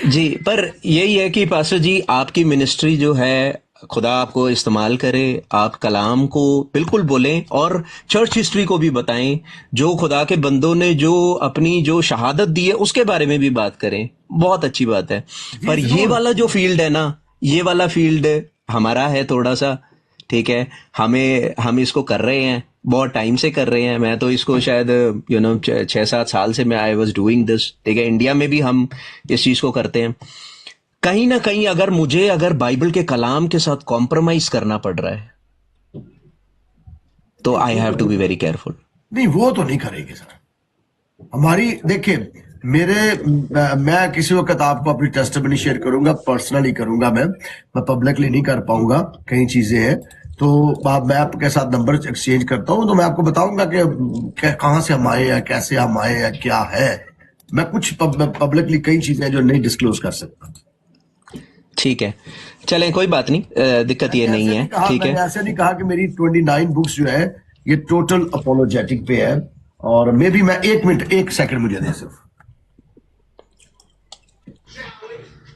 जी, पर यही है कि पास्टर जी, आपकी मिनिस्ट्री जो है, खुदा आपको इस्तेमाल करे, आप कलाम को बिल्कुल बोलें और चर्च हिस्ट्री को भी बताएं। जो खुदा के बंदों ने जो अपनी जो शहादत दी है उसके बारे में भी बात करें, बहुत अच्छी बात है। पर ये वाला जो फील्ड है ना, ये वाला फील्ड हमारा है थोड़ा सा, ठीक है, हम इसको कर रहे हैं, बहुत टाइम से कर रहे हैं। मैं तो इसको शायद 6-7 साल से मैं आई वॉज डूइंग दिस, ठीक है। इंडिया में भी हम इस चीज को करते हैं। कहीं ना कहीं अगर बाइबल के कलाम के साथ कॉम्प्रोमाइज करना पड़ रहा है तो I have to be very careful. नहीं, वो तो नहीं करेंगे सर। हमारी देखिए, मैं किसी वक्त आपको अपनी टेस्टिमनी शेयर करूंगा, पर्सनली करूंगा, मैं पब्लिकली नहीं कर पाऊंगा, कई चीजें हैं। तो मैं आपके साथ नंबर एक्सचेंज करता हूं, तो मैं आपको बताऊंगा कि कहाँ से हम आए हैं, कैसे हम आए हैं, क्या है। मैं कुछ पब्लिकली कई चीजें जो नहीं डिस्क्लोज कर सकता। ठीक है, चलें, कोई बात नहीं, दिक्कत ये नहीं है, ठीक मैंने है। ऐसे नहीं कहा कि मेरी 29 बुक्स जो है ये टोटल अपोलोजेटिक पे है। और मे बी मैं 1 मिनट 1 सेकंड मुझे दे सिर्फ।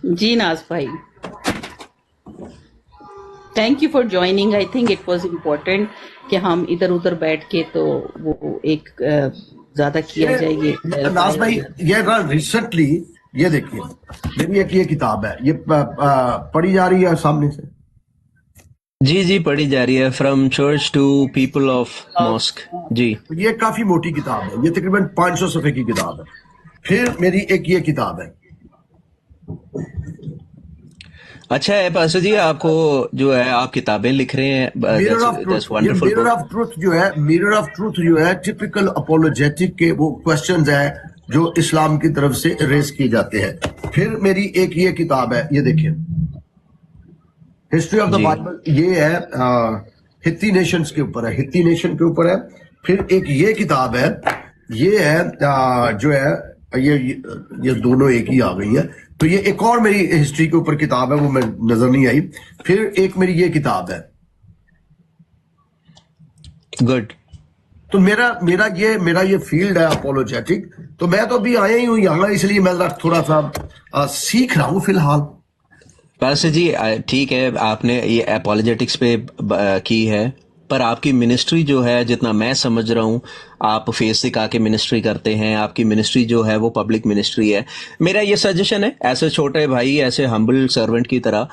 जी नाज भाई, thank you for joining. I think it was important कि हम इधर उधर बैठ के तो वो एक ज्यादा किया जाए ये नाज भाई, ये रिसेंटली ये देखिए, मेरी एक ये किताब है, ये पढ़ी जा रही है सामने से। जी जी, पढ़ी जा रही है, from church to people of mosque. जी, ये काफी मोटी किताब है, ये तकरीबन 500 सफ़े की किताब है। फिर मेरी एक ये किताब है। अच्छा है पास्टर जी, आपको जो है आप किताबें लिख रहे हैं, मिरर ऑफ दैट्स ट्रूथ, ये वंडरफुल। मिरर ऑफ ट्रूथ जो है, मिरर ऑफ ट्रूथ जो है, टिपिकल अपोलोजेटिक के वो क्वेश्चंस है जो इस्लाम की तरफ से रेज किए जाते हैं। फिर मेरी एक ये किताब है, ये देखिए, हिस्ट्री ऑफ द जी बाइबल, ये है हित्ती नेशंस के ऊपर है, हित्ती नेशन के ऊपर है। फिर एक ये किताब है, ये है जो है, ये दोनों एक ही आ गई है। तो ये एक और मेरी हिस्ट्री के ऊपर किताब है, वो मैं नजर नहीं आई। फिर एक मेरी ये किताब है। गुड। तो मेरा ये फील्ड है अपोलोजेटिक। तो मैं तो अभी आया ही हूँ यहाँ, इसलिए मैं थोड़ा सा सीख रहा हूँ फिलहाल। पास्टर जी ठीक है, आपने ये एपोलोजेटिक्स पे की है, पर आपकी मिनिस्ट्री जो है, जितना मैं समझ रहा हूँ, आप फेस दिखा के मिनिस्ट्री करते हैं। आपकी मिनिस्ट्री जो है वो पब्लिक मिनिस्ट्री है। मेरा ये सजेशन है, ऐसे छोटे भाई, ऐसे हम्बल सर्वेंट की तरह,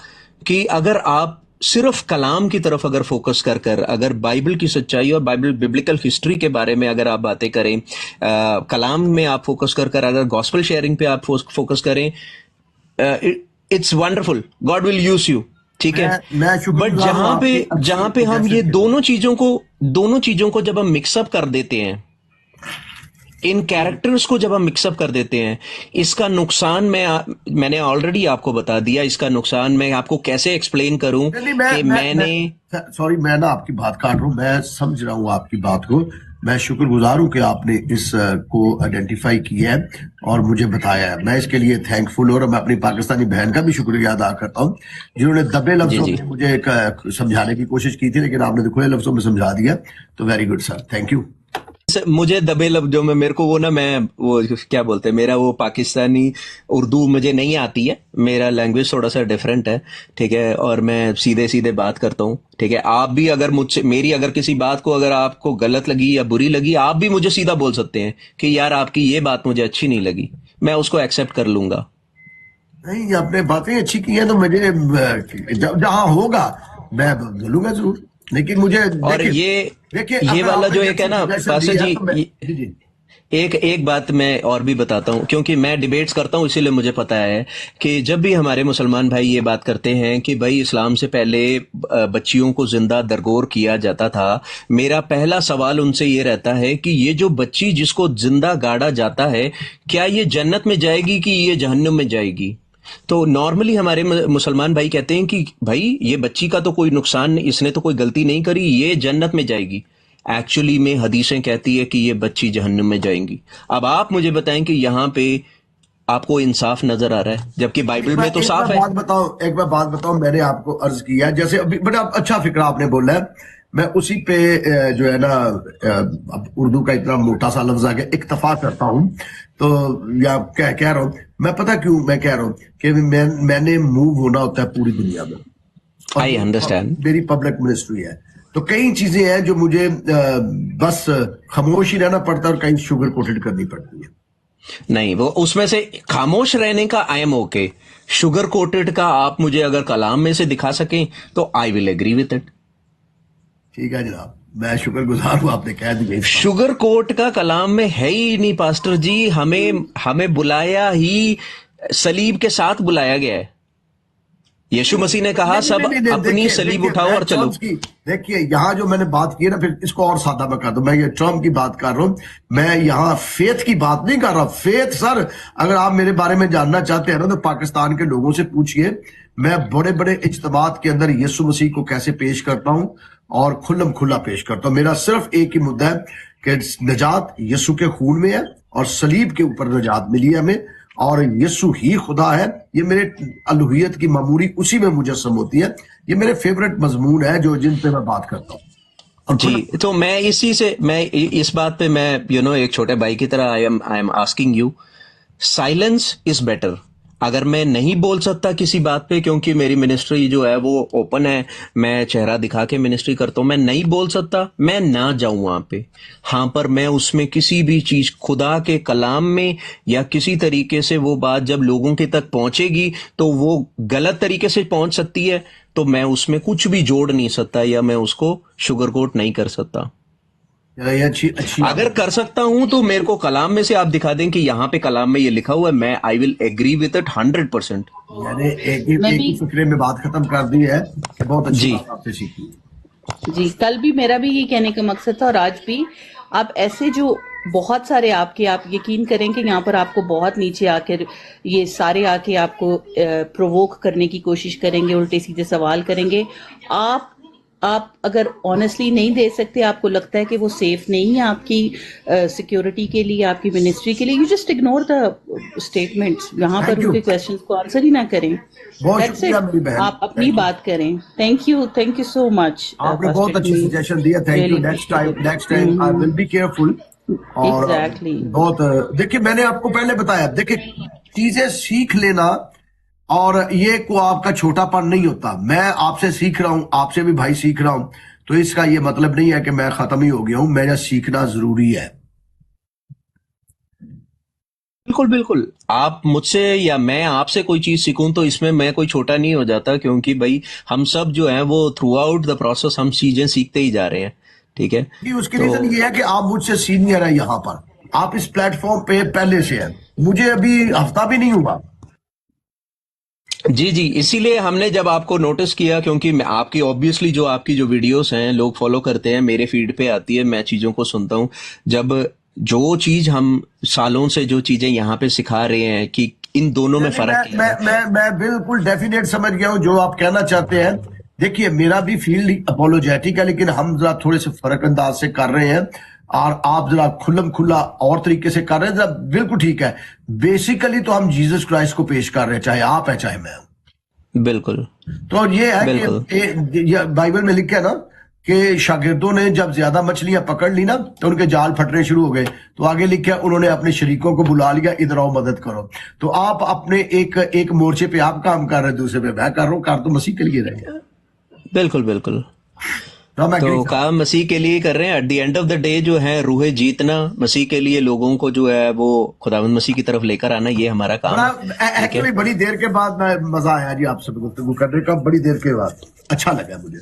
कि अगर आप सिर्फ कलाम की तरफ अगर फोकस कर अगर बाइबल की सच्चाई और बिब्लिकल हिस्ट्री के बारे में अगर आप बातें करें, कलाम में आप फोकस कर अगर गॉस्पेल शेयरिंग पे आप फोकस करें, it's wonderful, God will use you, ठीक है। मैं शुक्रिया बट जहां पे हम ये दोनों चीजों को जब हम मिक्सअप कर देते हैं, इन कैरेक्टर्स को जब हम मिक्सअप कर देते हैं, इसका नुकसान मैंने ऑलरेडी आपको बता दिया। इसका नुकसान मैं आपको कैसे एक्सप्लेन करूं कि मैंने सॉरी, मैं ना आपकी बात काट रहा हूं, मैं समझ रहा हूं आपकी बात को। मैं शुक्रगुजार हूं कि आपने इस को आइडेंटिफाई किया है और मुझे बताया है। मैं इसके लिए थैंकफुल हूं, और मैं अपनी पाकिस्तानी बहन का भी शुक्रिया अदा करता हूं, जिन्होंने दबे लफ्जों में मुझे एक समझाने की कोशिश की थी, लेकिन आपने तो खुले लफ्जों में समझा दिया। तो very good sir, thank you. मुझे दबे लफ्जों में, मेरे को वो ना, मैं वो क्या बोलते हैं, मेरा वो पाकिस्तानी उर्दू मुझे नहीं आती है, मेरा लैंग्वेज थोड़ा सा डिफरेंट है, ठीक है, और मैं सीधे सीधे बात करता हूँ, ठीक है। आप भी अगर मुझसे मेरी अगर किसी बात को अगर आपको गलत लगी या बुरी लगी, आप भी मुझे सीधा बोल सकते हैं कि यार आपकी ये बात मुझे अच्छी नहीं लगी, मैं उसको एक्सेप्ट कर लूंगा। नहीं, आपने बातें अच्छी की हैं, तो मुझे जहां होगा मैं बोलूंगा जरूर, लेकिन मुझे और ये वाला जो एक है ना पास्टर जी, एक बात मैं और भी बताता हूं, क्योंकि मैं डिबेट्स करता हूं, इसीलिए मुझे पता है कि जब भी हमारे मुसलमान भाई ये बात करते हैं कि भाई इस्लाम से पहले बच्चियों को जिंदा दरगोर किया जाता था, मेरा पहला सवाल उनसे ये रहता है कि ये जो बच्ची जिसको जिंदा गाड़ा जाता है, क्या ये जन्नत में जाएगी कि ये जहन्नुम में जाएगी? तो नॉर्मली हमारे मुसलमान भाई कहते हैं कि भाई ये बच्ची का तो कोई नुकसान नहीं, इसने तो कोई गलती नहीं करी, ये जन्नत में जाएगी। एक्चुअली में हदीसें कहती है कि ये बच्ची जहन्नुम में जाएंगी। अब आप मुझे बताएं कि यहाँ पे आपको इंसाफ नजर आ रहा है, जबकि बाइबल में तो साफ है। एक बार बात बताऊं, मैंने आपको अर्ज किया, जैसे अभी बड़ा अच्छा फिक्रा आपने बोला है, मैं उसी पे जो है ना, अब उर्दू का इतना मोटा सा लफ्ज आ गया, इक्तफा करता हूं। तो या कह रहा हूं मैं, पता क्यों मैं कह रहा हूं कि मैंने मूव होना होता है पूरी दुनिया में। आई अंडरस्टैंड, मेरी पब्लिक मिनिस्ट्री है, तो कई चीजें हैं जो मुझे बस खामोश ही रहना पड़ता है, और कहीं शुगर कोटेड करनी पड़ती है। नहीं, वो उसमें से खामोश रहने का I am okay, sugar coated का आप मुझे अगर कलाम में से दिखा सकें तो I will agree with it. ठीक है जनाब, मैं शुक्रगुजार हूं, आपने कह दिया। शुगर कोट का कलाम में है ही नहीं पास्टर जी, हमें बुलाया ही सलीब के साथ बुलाया गया है। यीशु मसीह ने कहा सब अपनी देखिए सलीब देखिए उठाओ मैं और चलो। टर्म्स की, देखिए यहाँ जो मैंने बात की है ना, फिर इसको और सादा मैं कर दूं, मैं ये टर्म की बात कर रहा हूँ, मैं यहाँ फेथ की बात नहीं कर रहा। फेथ सर, अगर आप मेरे बारे में जानना चाहते हैं ना तो पाकिस्तान के लोगों से पूछिए, मैं बड़े बड़े इज्तिमात के अंदर यीशु मसीह को कैसे पेश करता हूँ और खुल्लम खुल्ला पेश करता हूँ। मेरा सिर्फ एक ही मुद्दा है कि नजात यीशु के खून में है और सलीब के ऊपर नजात मिली है हमें, और यीशु ही खुदा है। ये मेरे अलूहियत की मामूरी उसी में मुजस्सम होती है। ये मेरे फेवरेट मजमून है जो जिन पे मैं बात करता हूँ। और जी, तो मैं इसी से मैं इस बात पे मैं एक छोटे भाई की तरह I am asking you, silence is better. अगर मैं नहीं बोल सकता किसी बात पे, क्योंकि मेरी मिनिस्ट्री जो है वो ओपन है, मैं चेहरा दिखा के मिनिस्ट्री करता हूं, मैं नहीं बोल सकता, मैं ना जाऊं वहां पे। हाँ, पर मैं उसमें किसी भी चीज खुदा के कलाम में या किसी तरीके से वो बात जब लोगों के तक पहुंचेगी तो वो गलत तरीके से पहुंच सकती है, तो मैं उसमें कुछ भी जोड़ नहीं सकता या मैं उसको शुगर कोट नहीं कर सकता। ये अच्छी अच्छी अगर कर सकता हूं तो मेरे को कलाम में से आप दिखा दें कि यहाँ पे कलाम में ये लिखा हुआ है, मैं I will agree with it 100%। मैंने एक ही फिक्रे में बात खत्म कर दी है कि बहुत अच्छी जी। बात आपसे सीखी। जी, कल भी मेरा भी ये कहने का मकसद था और आज भी। आप ऐसे जो बहुत सारे आपके, आप यकीन करें कि यहाँ पर आपको बहुत नीचे आकर ये सारे आके आपको प्रोवोक करने की कोशिश करेंगे, उल्टे सीधे सवाल करेंगे। आप अगर ऑनेस्टली नहीं दे सकते, आपको लगता है कि वो सेफ नहीं है आपकी सिक्योरिटी के लिए, आपकी मिनिस्ट्री के लिए, you just ignore the statements. यहाँ पर Thank you. उनके क्वेश्चंस को आंसर ही ना करें। बहुत That's शुक्रिया it. मेरी बहन, आप अपनी Thank you. बात करें। Thank you so much. आपने बहुत अच्छी सजेशन दिया, thank you. Next time I will be careful. और एग्जैक्टली। बहुत देखिए, मैंने आपको पहले बताया, देखिए चीजें सीख लेना और ये को आपका छोटापन नहीं होता। मैं आपसे सीख रहा हूं, आपसे भी भाई सीख रहा हूं, तो इसका ये मतलब नहीं है कि मैं खत्म ही हो गया हूं। मेरा सीखना जरूरी है। बिल्कुल बिल्कुल, आप मुझसे या मैं आपसे कोई चीज सीखूं तो इसमें मैं कोई छोटा नहीं हो जाता, क्योंकि भाई हम सब जो है वो थ्रू आउट द प्रोसेस हम चीजें सीखते ही जा रहे हैं। ठीक है, कि उसकी तो रीजन ये है कि आप मुझसे सीनियर है यहाँ पर, आप इस प्लेटफॉर्म पे पहले से हैं, मुझे अभी हफ्ता भी नहीं हुआ। जी जी, इसीलिए हमने जब आपको नोटिस किया, क्योंकि मैं आपकी ऑब्वियसली जो आपकी जो वीडियोस हैं लोग फॉलो करते हैं, मेरे फीड पे आती है, मैं चीजों को सुनता हूं। जब जो चीज हम सालों से जो चीजें यहाँ पे सिखा रहे हैं कि इन दोनों में फर्क क्या है। मैं बिल्कुल डेफिनेट समझ गया हूँ जो आप कहना चाहते हैं। देखिए, मेरा भी फील्ड अपोलोजेटिक है, लेकिन हम जरा थोड़े से फर्क अंदाज से कर रहे हैं और आप जरा खुल्लम खुल्ला और तरीके से कर रहे हैं। जरा बिल्कुल ठीक है। बेसिकली तो हम जीसस क्राइस्ट को पेश कर रहे हैं, चाहे आप है चाहे मैं हूं। बिल्कुल तो ये है बिल्कुल। कि बाइबल में लिखा है ना कि शागिर्दों ने जब ज्यादा मछलियां पकड़ ली ना तो उनके जाल फटने शुरू हो गए, तो आगे लिखा उन्होंने अपने शरीकों को बुला लिया, इधर आओ मदद करो। तो आप अपने एक मोर्चे पे आप काम कर रहे हैं, दूसरे पे मैं कर रहा हूँ, कर तो मसीह के लिए रहे हैं। बिल्कुल बिल्कुल, मैं तो काम मसीह के लिए कर रहे हैं। At the end of the day जो है रूहे जीतना, मसीह के लिए लोगों को जो है वो खुदावंद मसीह की तरफ लेकर आना, ये हमारा काम है। ठीक एक्चुअली है, बड़ी देर के बाद मैं मजा आया जी आपसे गुफ्तगू करने का, बड़ी देर के बाद अच्छा लगा मुझे।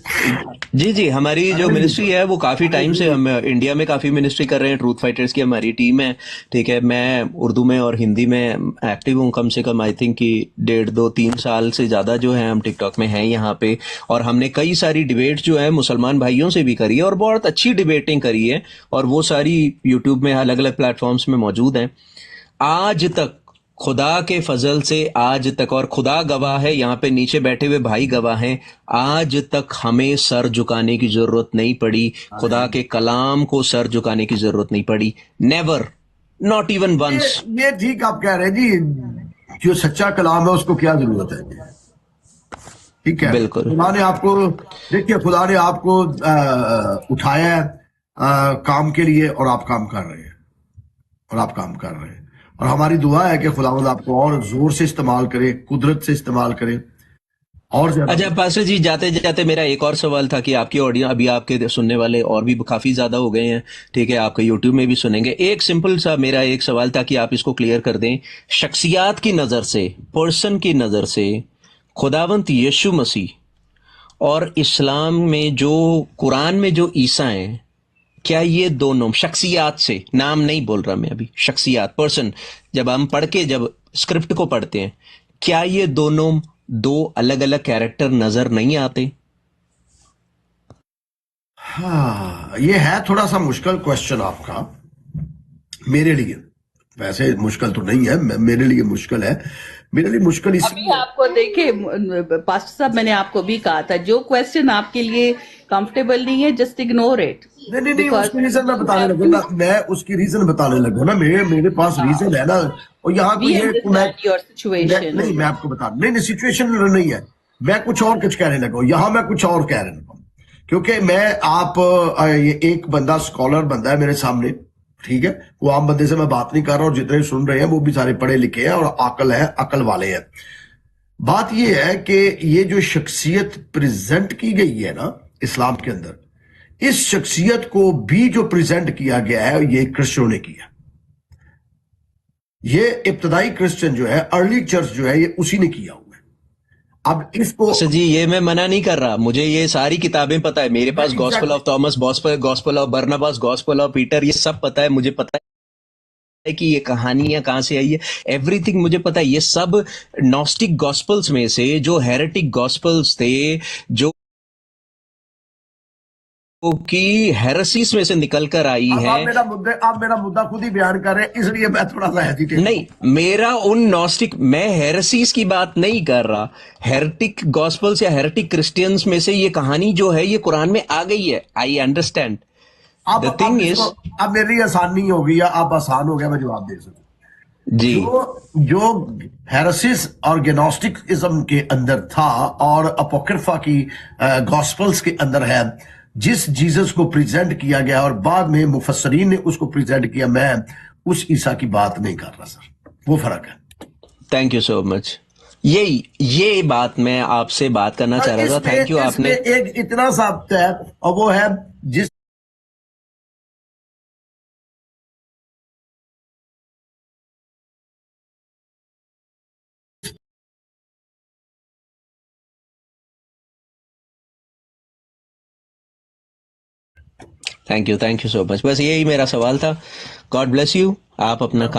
जी जी, हमारी जो मिनिस्ट्री है वो काफी टाइम से हम इंडिया में काफी मिनिस्ट्री कर रहे हैं। ट्रूथ फाइटर्स की हमारी टीम है। ठीक है, मैं उर्दू में और हिंदी में एक्टिव हूँ कम से कम, आई थिंक कि 1.5-2-3 साल से ज्यादा जो है हम टिकटॉक में हैं यहाँ पे। और हमने कई सारी डिबेट जो है मुसलमान भाइयों से भी करी है और बहुत अच्छी डिबेटिंग करी है, और वो सारी यूट्यूब में अलग अलग प्लेटफॉर्म्स में मौजूद हैं। आज तक खुदा के फजल से आज तक, और खुदा गवाह है, यहाँ पे नीचे बैठे हुए भाई गवाह हैं, आज तक हमें सर झुकाने की जरूरत नहीं पड़ी, खुदा के कलाम को सर झुकाने की जरूरत नहीं पड़ी। Never, not even once. ये ठीक आप कह रहे हैं जी, जो सच्चा कलाम है उसको क्या जरूरत है। ठीक है, बिल्कुल खुदा ने आपको, देखिए खुदा ने आपको उठाया है काम के लिए, और आप काम कर रहे हैं, और हमारी दुआ है कि खुदावंद आपको और जोर से इस्तेमाल करे, कुदरत से इस्तेमाल करे और ज्यादा। अच्छा पास्टर जी, जाते जाते मेरा एक और सवाल था कि आपकी ऑडियंस, अभी आपके सुनने वाले और भी काफी ज्यादा हो गए हैं, ठीक है, आपके यूट्यूब में भी सुनेंगे। एक सिंपल सा मेरा एक सवाल था कि आप इसको क्लियर कर दें, शख्सियात की नजर से, पर्सन की नजर से, खुदावंत यीशु मसीह और इस्लाम में जो, कुरान में जो ईसा हैं, क्या ये दोनों शख्सियात से, नाम नहीं बोल रहा मैं अभी, शख्सियात, पर्सन, जब हम पढ़ के जब स्क्रिप्ट को पढ़ते हैं, क्या ये दोनों दो अलग अलग कैरेक्टर नजर नहीं आते? हाँ, ये है थोड़ा सा मुश्किल क्वेश्चन आपका मेरे लिए। वैसे मुश्किल तो नहीं है, मेरे लिए मुश्किल है। मेरे लिए मुश्किल अभी इसलिए आपको देखे पास्टर साहब, मैंने आपको भी कहा था, जो क्वेश्चन आपके लिए कंफर्टेबल नहीं है, जस्ट इग्नोर इट, नहीं नहीं नहीं, बिकॉज उसकी रीजन मैं यू बताने हैव लगूँ टू, ना, मैं उसकी रीजन बताने लगूँ ना, मेरे पास रीजन है ना। और यहाँ वी कोई ये अंडरस्टैंड योर सिचुएशन। नहीं, मैं आपको बता, नहीं नहीं, सिचुएशन नहीं है। मैं कुछ कहने लगा हूँ, यहाँ मैं कुछ और कह रहा हूँ। क्योंकि मैं आप ये एक बंदा स्कॉलर बंदा है मेरे सामने, ठीक है। वो आम बंदे से मैं बात नहीं कर रहा, और जितने सुन रहे हैं वो भी सारे पढ़े लिखे हैं और अकल है, अकल वाले हैं। बात ये है कि ये जो शख्सियत प्रेजेंट की गई है ना इस्लाम के अंदर, इस शख्सियत को भी जो प्रेजेंट किया गया है ये क्रिश्चियनों ने किया। ये इब्तदाई क्रिश्चियन जो है, अर्ली चर्च जो है, ये उसी ने किया हुआ है। अब इसको सर जी, ये मैं मना नहीं कर रहा, मुझे ये सारी किताबें पता है, मेरे पास gospel exactly, of Thomas, gospel of Barnabas, gospel of Peter, ये सब पता है, मुझे पता है कि ये कहानियां कहां से आई है, एवरीथिंग मुझे पता है। ये सब नॉस्टिक गॉस्पल्स में से, जो हेरेटिक गॉस्पल्स थे, जो कि हेरेसीज में से निकल कर आई अब है। आप मेरा मुद्दा खुद ही बयान कर रहे हैं, इसलिए मैं थोड़ा सा हेजिटेट हूं। नहीं, मेरा उन नॉस्टिक, मैं हेरेसीज की बात नहीं कर रहा, हेरेटिक गॉस्पल्स या हेरेटिक क्रिश्चियंस में से ये कहानी जो है ये कुरान में आ गई है, आई अंडरस्टैंड। द अब थिंग इसको, इज, अब मेरे लिए आसानी हो गई, या अब आसान हो गया मैं जवाब दे सकूं। जी, जो हेरेसिस और गेनोस्टिकिज्म के अंदर था, और अपोक्रिफा की गॉस्पल्स के अंदर है, जिस जीसस को प्रेजेंट किया गया और बाद में मुफस्सरीन ने उसको प्रेजेंट किया, मैं उस ईसा की बात नहीं कर रहा सर, वो फर्क है। Thank you so much. ये बात मैं आपसे बात करना चाह रहा था, थैंक यू। इसमें आपने, एक इतना साबित है, और वो है जिस थैंक यू सो मच, बस यही मेरा सवाल था। गॉड ब्लेस यू, आप अपना काम